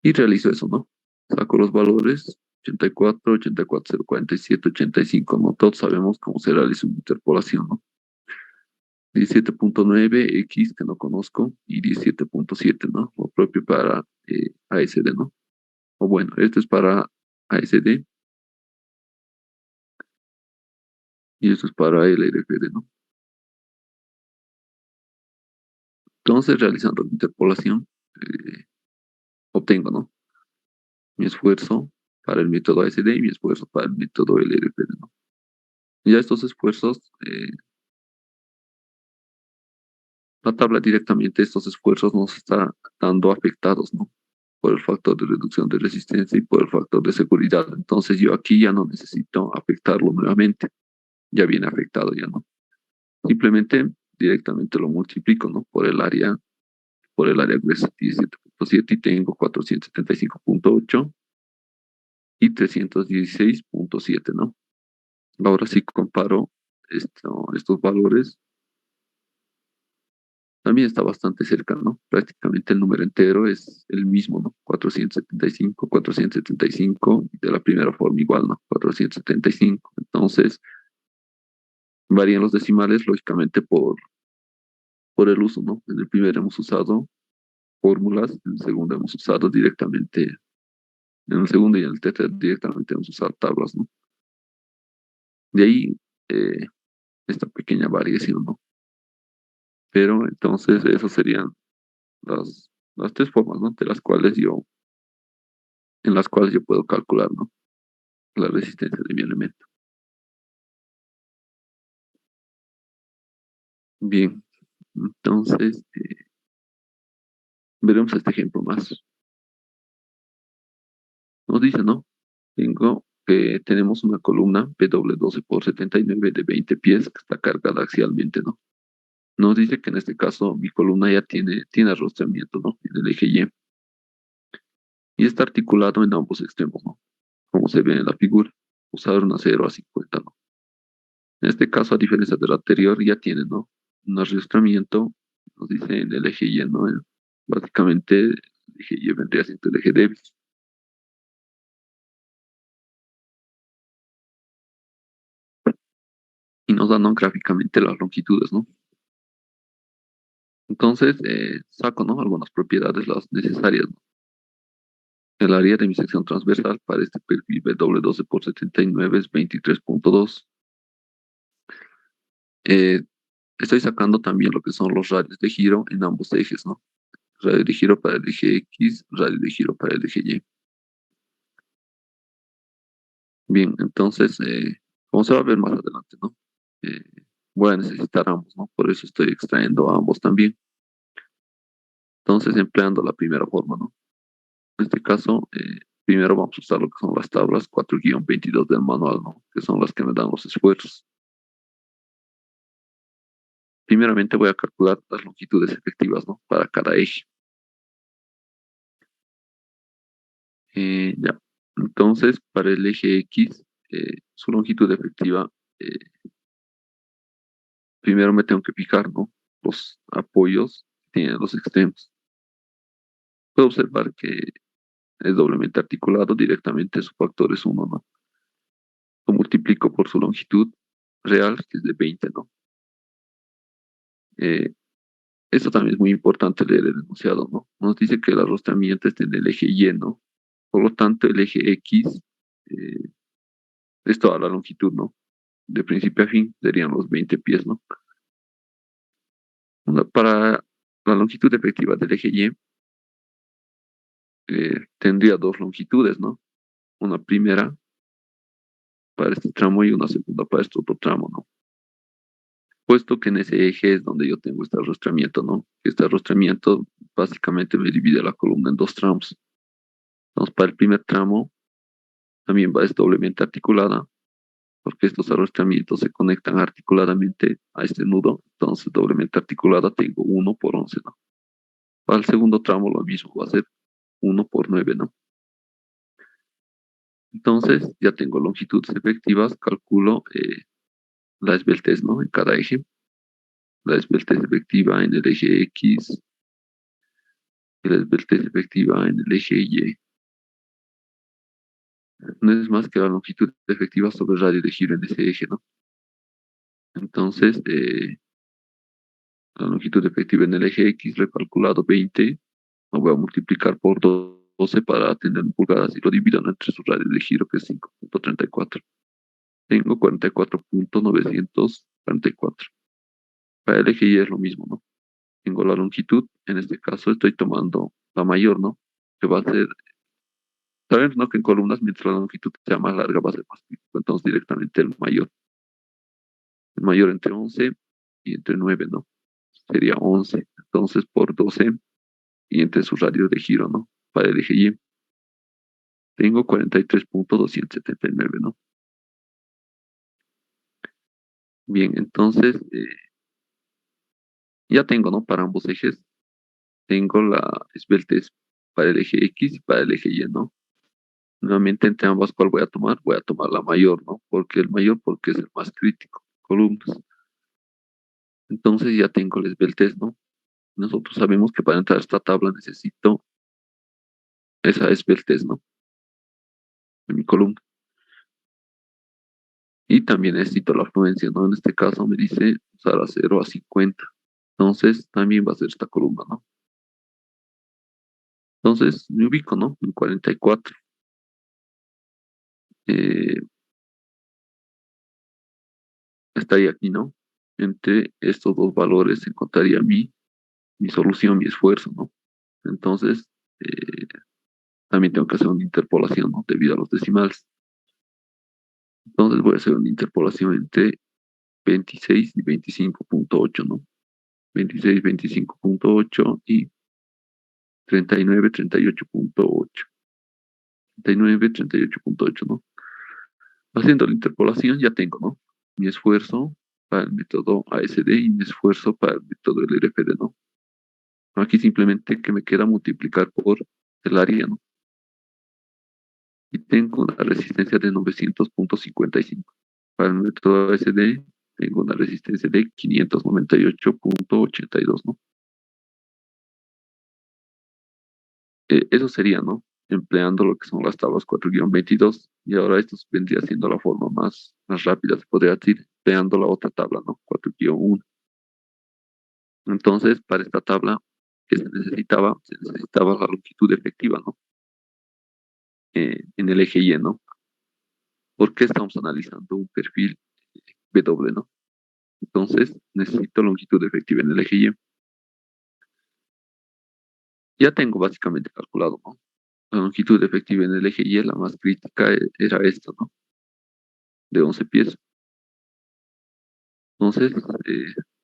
[SPEAKER 1] Y realizo eso, ¿no? Saco los valores 84, 84,047, 85, ¿no? Todos sabemos cómo se realiza una interpolación, ¿no? 17,9 X que no conozco y 17,7, ¿no? Lo propio para ASD, ¿no? O bueno, esto es para ASD y esto es para LRFD, ¿no? Entonces, realizando la interpolación, obtengo, ¿no? Mi esfuerzo para el método ASD y mi esfuerzo para el método LRFD, ¿no? Y ya estos esfuerzos, la tabla directamente, estos esfuerzos nos está dando afectados, ¿no? Por el factor de reducción de resistencia y por el factor de seguridad. Entonces yo aquí ya no necesito afectarlo nuevamente, ya viene afectado ya, ¿no? Simplemente directamente lo multiplico, ¿no? Por el área gruesa 17,7 y tengo 475,8 y 316,7, ¿no? Ahora sí comparo estos valores, también está bastante cerca, ¿no? Prácticamente el número entero es el mismo, ¿no? 475, 475, y de la primera forma igual, ¿no? 475. Entonces, varían los decimales, lógicamente, por el uso, ¿no? En el primero hemos usado fórmulas, en el segundo hemos usado directamente, en el segundo y en el tercero directamente hemos usado tablas, ¿no? De ahí, eh, esta pequeña variación, ¿no? Pero entonces, esas serían las tres formas, ¿no? En las cuales yo puedo calcular, ¿no? La resistencia de mi elemento. Bien, entonces veremos este ejemplo más. Nos dice, ¿no? Tenemos una columna PW12 por 79 de 20 pies que está cargada axialmente, ¿no? Nos dice que en este caso mi columna ya tiene arrostramiento, ¿no? En el eje Y. Y está articulado en ambos extremos, ¿no? Como se ve en la figura. Usar una 0 a 50, ¿no? En este caso, a diferencia del anterior, ya tiene, ¿no? Un arrastramiento, nos dice en el eje Y, ¿no? Básicamente, el eje Y vendría siendo el eje débil. Y nos dan, ¿no? Gráficamente las longitudes, ¿no? Entonces, saco, ¿no? Algunas propiedades, las necesarias, ¿no? El área de mi sección transversal para este perfil W12 por 79 es 23,2. Eh, Estoy sacando también lo que son los radios de giro en ambos ejes, ¿no? Radio de giro para el eje X, radio de giro para el eje Y. Bien, entonces, como se va a ver más adelante, ¿no? Eh, Voy a necesitar ambos, ¿no? Por eso estoy extrayendo ambos también. Entonces, empleando la primera forma, ¿no? En este caso, primero vamos a usar lo que son las tablas 4-22 del manual, ¿no? Que son las que me dan los esfuerzos. Primeramente voy a calcular las longitudes efectivas, ¿no? Para cada eje. Ya. Entonces, para el eje X, su longitud efectiva, eh, primero me tengo que fijar, ¿no? Los apoyos que tienen los extremos. Puedo observar que es doblemente articulado, directamente su factor es 1, ¿no? Lo multiplico por su longitud real, que es de 20, ¿no? Eh, Esto también es muy importante leer el enunciado, ¿no? Nos dice que el arrostramiento está en el eje Y, ¿no? Por lo tanto, el eje X eh, es toda la longitud, ¿no? De principio a fin serían los 20 pies, ¿no? Para la longitud efectiva del eje Y, tendría dos longitudes, ¿no? Una primera para este tramo y una segunda para este otro tramo, ¿no? Puesto que en ese eje es donde yo tengo este arrostramiento, ¿no? Este arrostramiento básicamente me divide la columna en dos tramos. Entonces, para el primer tramo también va es doblemente articulada, porque estos arrostramientos se conectan articuladamente a este nudo. Entonces, doblemente articulada tengo 1 por 11, ¿no? Para el segundo tramo lo mismo, va a ser 1 por 9, ¿no? Entonces, ya tengo longitudes efectivas, calculo la esbeltez, ¿no? En cada eje. La esbeltez efectiva en el eje X y la esbeltez efectiva en el eje Y. No es más que la longitud efectiva sobre el radio de giro en ese eje, ¿no? Entonces, la longitud efectiva en el eje X lo he calculado 20, lo voy a multiplicar por 12 para tener en pulgadas y lo divido entre su radio de giro, que es 5,34. Tengo 44,944. Para el eje Y es lo mismo, ¿no? Tengo la longitud, en este caso estoy tomando la mayor, ¿no? Que va a ser, sabemos, ¿no? Que en columnas, mientras la longitud sea más larga, va a ser más crítico. Entonces, directamente el mayor. El mayor entre 11 y entre 9, ¿no? Sería 11. Entonces, por 12 y entre sus radios de giro, ¿no? Para el eje Y. Tengo 43,279, ¿no? Bien, entonces, ya tengo, ¿no? Para ambos ejes, tengo la esbeltez para el eje X y para el eje Y, ¿no? Nuevamente, entre ambas, ¿cuál voy a tomar? Voy a tomar la mayor, ¿no? Porque el mayor, porque es el más crítico. Columnas. Entonces ya tengo la esbeltez, ¿no? Nosotros sabemos que para entrar a esta tabla necesito esa esbeltez, ¿no? En mi columna. Y también necesito la afluencia, ¿no? En este caso me dice usar a 0 a 50. Entonces también va a ser esta columna, ¿no? Entonces me ubico, ¿no? En 44. Eh, Estaría aquí, ¿no? Entre estos dos valores encontraría mi solución, mi esfuerzo, ¿no? Entonces, eh, también tengo que hacer una interpolación, ¿no? Debido a los decimales. Entonces voy a hacer una interpolación entre 26 y 25,8, ¿no? 26, 25,8 y 39, 38,8. 39, 38,8, ¿no? Haciendo la interpolación ya tengo, ¿no? Mi esfuerzo para el método ASD y mi esfuerzo para el método LRFD, ¿no? Aquí simplemente que me queda multiplicar por el área, ¿no? Y tengo una resistencia de 900,55. Para el método ASD tengo una resistencia de 598,82, ¿no? Eso sería, ¿no? Empleando lo que son las tablas 4-22. Y ahora esto vendría siendo la forma más rápida, se podría decir, empleando la otra tabla, ¿no? 4-1. Entonces, para esta tabla, ¿qué se necesitaba? Se necesitaba la longitud efectiva, ¿no? En el eje Y, ¿no? Porque estamos analizando un perfil W, ¿no? Entonces, necesito longitud efectiva en el eje Y. Ya tengo básicamente calculado, ¿no? La longitud efectiva en el eje Y, la más crítica, era esta, ¿no? De 11 pies. Entonces,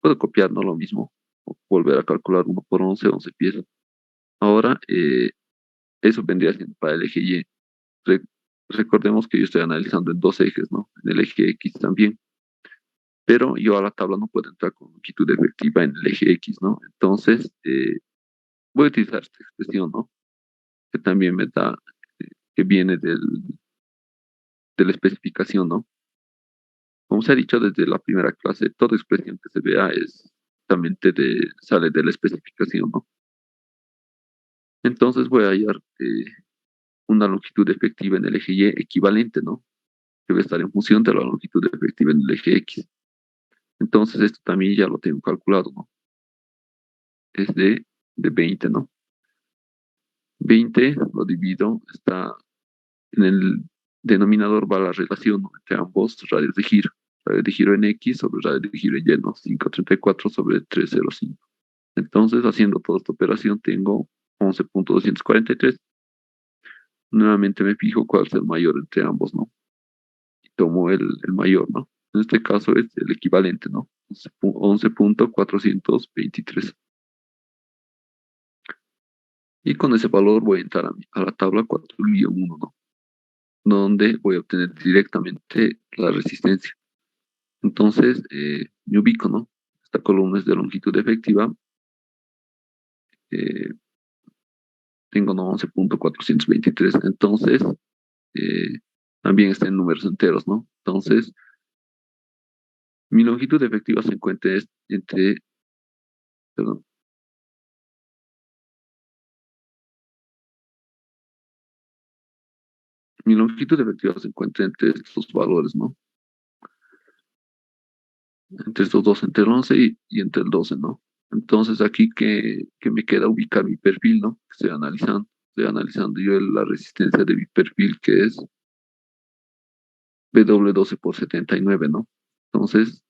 [SPEAKER 1] puedo copiar, ¿no? Lo mismo. Volver a calcular 1 por 11, 11 pies. Ahora, eso vendría siendo para el eje Y. Re- Recordemos que yo estoy analizando en dos ejes, ¿no? En el eje X también. Pero yo a la tabla no puedo entrar con longitud efectiva en el eje X, ¿no? Entonces, voy a utilizar esta expresión, ¿no? Que también me da, que viene de la especificación, ¿no? Como se ha dicho desde la primera clase, toda expresión que se vea es justamente sale de la especificación, ¿no? Entonces voy a hallar una longitud efectiva en el eje Y equivalente, ¿no? Debe estar en función de la longitud efectiva en el eje X. Entonces, esto también ya lo tengo calculado, ¿no? Es de 20, ¿no? 20 lo divido, está en el denominador va la relación, ¿no?, entre ambos radios de giro. Radio de giro en X sobre radio de giro en Y, ¿no? 534 sobre 305. Entonces, haciendo toda esta operación, tengo 11.243. Nuevamente me fijo cuál es el mayor entre ambos, ¿no? Y tomo el mayor, ¿no? En este caso es el equivalente, ¿no? 11.423. Y con ese valor voy a entrar a la tabla 4-1, ¿no? Donde voy a obtener directamente la resistencia. Entonces, me ubico, ¿no? Esta columna es de longitud efectiva. eh, Tengo, ¿no?, 11.423. Entonces, eh, también está en números enteros, ¿no? Entonces, mi longitud efectiva se encuentra entre, perdón, mi longitud efectiva se encuentra entre estos valores, ¿no? Entre estos dos, entre el 11 y entre el 12, ¿no? Entonces, aquí que me queda ubicar mi perfil, ¿no? Que estoy analizando. Estoy analizando yo la resistencia de mi perfil, que es W12 por 79, ¿no? Entonces,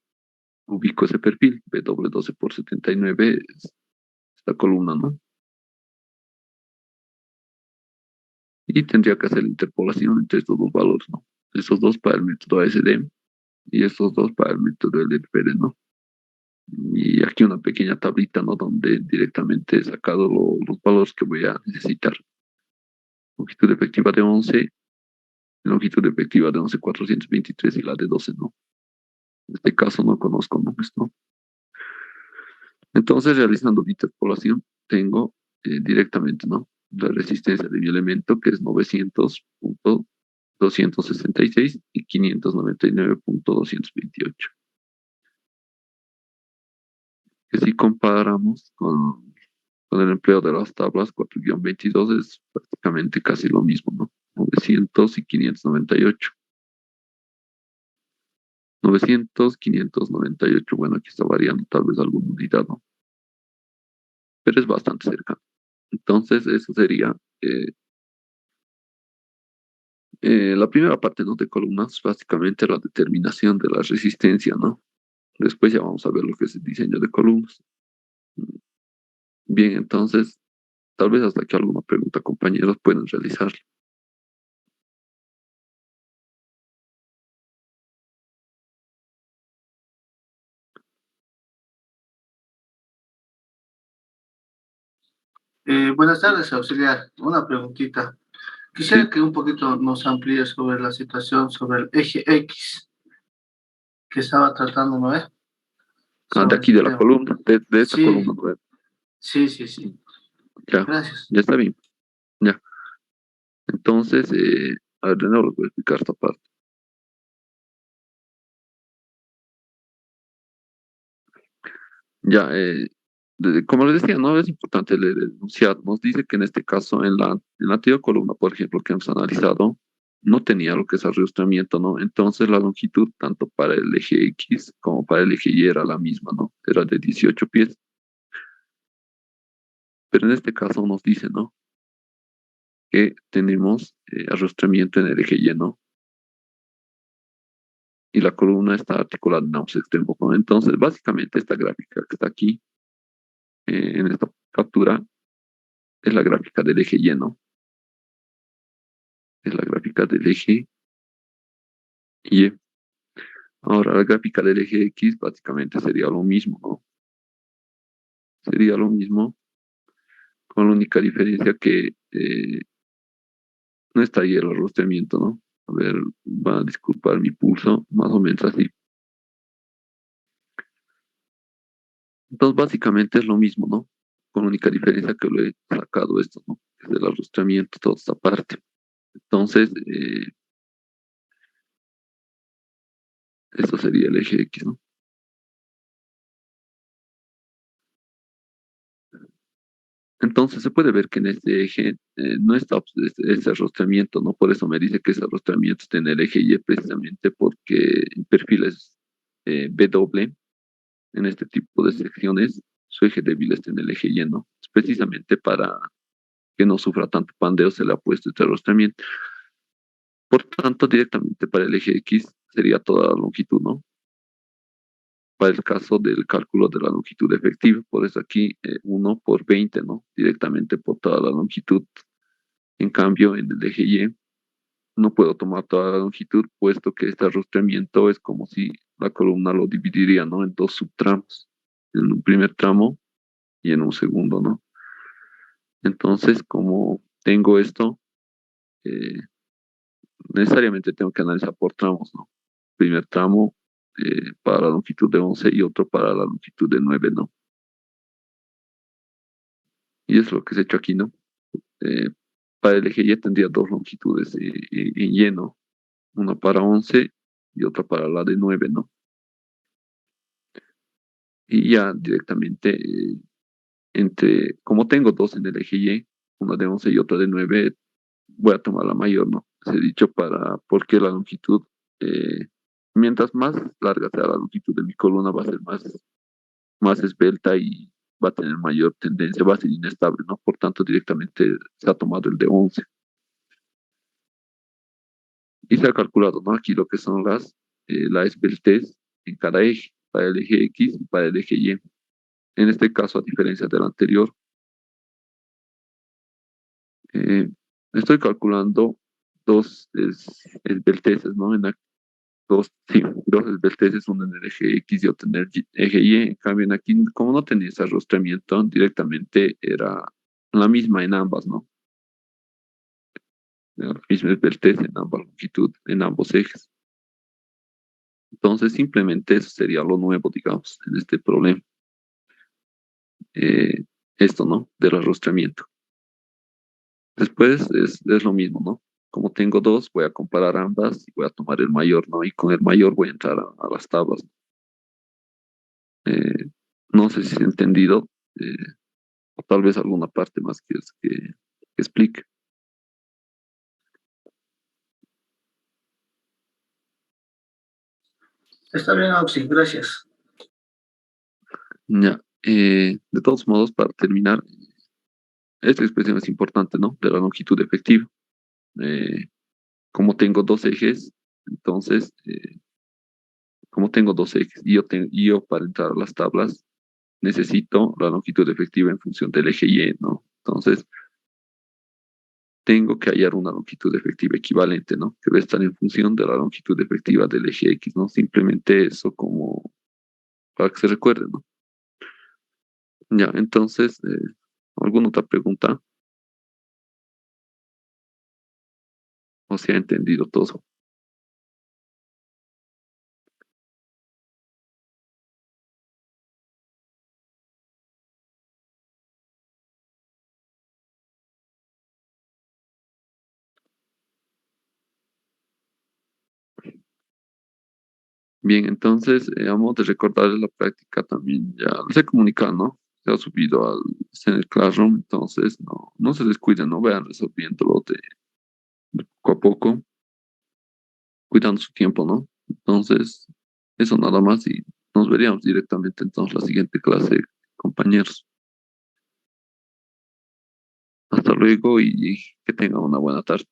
[SPEAKER 1] ubico ese perfil, W12 por 79, es esta columna, ¿no? Y tendría que hacer la interpolación entre estos dos valores, ¿no? Estos dos para el método ASD y estos dos para el método LFR, ¿no? Y aquí una pequeña tablita, ¿no? Donde directamente he sacado los valores que voy a necesitar. Longitud efectiva de 11, longitud efectiva de 11.423 y la de 12, ¿no? En este caso no conozco, ¿no? Esto. Entonces, realizando la interpolación, tengo directamente, ¿no?, la resistencia de mi elemento, que es 900.266 y 599.228. Que si comparamos con el empleo de las tablas 4-22 es prácticamente casi lo mismo, ¿no? 900 y 598. 900, 598. Bueno, aquí está variando tal vez alguna unidad, ¿no? Pero es bastante cercano. Entonces, eso sería la primera parte, ¿no?, de columnas, básicamente la determinación de la resistencia, ¿no? Después ya vamos a ver lo que es el diseño de columnas. Bien, entonces, tal vez hasta que alguna pregunta, compañeros, pueden realizar.
[SPEAKER 2] Buenas tardes, auxiliar. Una preguntita.
[SPEAKER 1] Sí,
[SPEAKER 2] Quisiera que un poquito nos amplíe sobre la situación sobre el eje X que estaba tratando, ¿no es?
[SPEAKER 1] de
[SPEAKER 2] Sobre
[SPEAKER 1] aquí
[SPEAKER 2] ese
[SPEAKER 1] de la
[SPEAKER 2] tema.
[SPEAKER 1] columna, de esta
[SPEAKER 2] Sí,
[SPEAKER 1] columna, ¿no?
[SPEAKER 2] sí, sí, sí.
[SPEAKER 1] Ya,
[SPEAKER 2] Gracias.
[SPEAKER 1] ya está bien, ya. Entonces, a ver, de nuevo les voy a explicar esta parte. Ya, como les decía, no es importante leer el enunciado. Nos dice que en este caso, en la anterior columna, por ejemplo, que hemos analizado, no tenía lo que es arrastramiento, ¿no? Entonces la longitud, tanto para el eje X como para el eje Y, era la misma, ¿no? Era de 18 pies. Pero en este caso nos dice, ¿no?, que tenemos arrastramiento en el eje Y, ¿no? Y la columna está articulada en ambos extremos, ¿no? Entonces, básicamente, esta gráfica que está aquí, en esta captura, es la gráfica del eje Y, ¿no? Es la gráfica del eje Y. Ahora, la gráfica del eje X básicamente sería lo mismo, ¿no? Sería lo mismo, con la única diferencia que no está ahí el arrostramiento, ¿no? A ver, va a disculpar mi pulso, más o menos así. Entonces, básicamente es lo mismo, ¿no? Con la única diferencia que lo he sacado esto, ¿no? Es el arrostramiento, toda esta parte. Entonces, esto sería el eje X, ¿no? Entonces se puede ver que en este eje no está ese arrostramiento, ¿no? Por eso me dice que ese arrostramiento está en el eje Y precisamente porque en perfiles B doble, en este tipo de secciones, su eje débil está en el eje Y, ¿no? Es precisamente para que no sufra tanto pandeo se le ha puesto este arrostramiento. Por tanto, directamente para el eje X sería toda la longitud, ¿no? Para el caso del cálculo de la longitud efectiva, por eso aquí 1 por 20, ¿no? Directamente por toda la longitud. En cambio, en el eje Y no puedo tomar toda la longitud, puesto que este arrostramiento es como si la columna lo dividiría, ¿no? En dos subtramos, en un primer tramo y en un segundo, ¿no? Entonces, como tengo esto, eh, necesariamente tengo que analizar por tramos, ¿no? Primer tramo para la longitud de 11 y otro para la longitud de 9, ¿no? Y es lo que se ha hecho aquí, ¿no? Eh, para el eje Y tendría dos longitudes en lleno, una para 11 y otra para la de 9, ¿no? Y ya directamente como tengo dos en el eje Y, una de 11 y otra de 9, voy a tomar la mayor, ¿no? Se he dicho porque la longitud, eh, mientras más larga sea la longitud de mi columna, va a ser más esbelta y va a tener mayor tendencia, va a ser inestable, ¿no? Por tanto, directamente se ha tomado el de 11 y se ha calculado, ¿no? Aquí lo que son la esbeltez en cada eje, para el eje X y para el eje Y. En este caso, a diferencia del anterior, eh, estoy calculando esbelteces, ¿no? Sí, dos esbelteces, uno en el eje X y otro en el eje Y. En cambio, aquí, como no tenía ese arrostramiento, directamente era la misma en ambas, ¿no? La misma esbeltez en ambas longitud, en ambos ejes. Entonces, simplemente eso sería lo nuevo, digamos, en este problema. Eh, Esto, ¿no? Del arrostramiento. Después es lo mismo, ¿no? Como tengo dos, voy a comparar ambas y voy a tomar el mayor, ¿no? Y con el mayor voy a entrar a las tablas. Eh, no sé si he entendido, eh, o tal vez alguna parte más que explique.
[SPEAKER 2] Está bien, Auxi, gracias.
[SPEAKER 1] Ya, de todos modos, para terminar, esta expresión es importante, ¿no? De la longitud efectiva. Eh, como tengo dos ejes, entonces, como tengo dos ejes y yo para entrar a las tablas necesito la longitud efectiva en función del eje Y, ¿no? Entonces, tengo que hallar una longitud efectiva equivalente, ¿no? Que va a estar en función de la longitud efectiva del eje X, ¿no? Simplemente eso como para que se recuerde, ¿no? Ya, entonces, ¿alguna otra pregunta? ¿O se ha entendido todo? Bien, entonces, vamos a recordarles la práctica también. Ya les he comunicado, ¿no? Se ha subido en el Classroom, entonces no se descuiden, no vayan resolviéndolo de poco a poco, cuidando su tiempo, ¿no? Entonces, eso nada más y nos veríamos directamente entonces la siguiente clase, compañeros. Hasta luego y que tengan una buena tarde.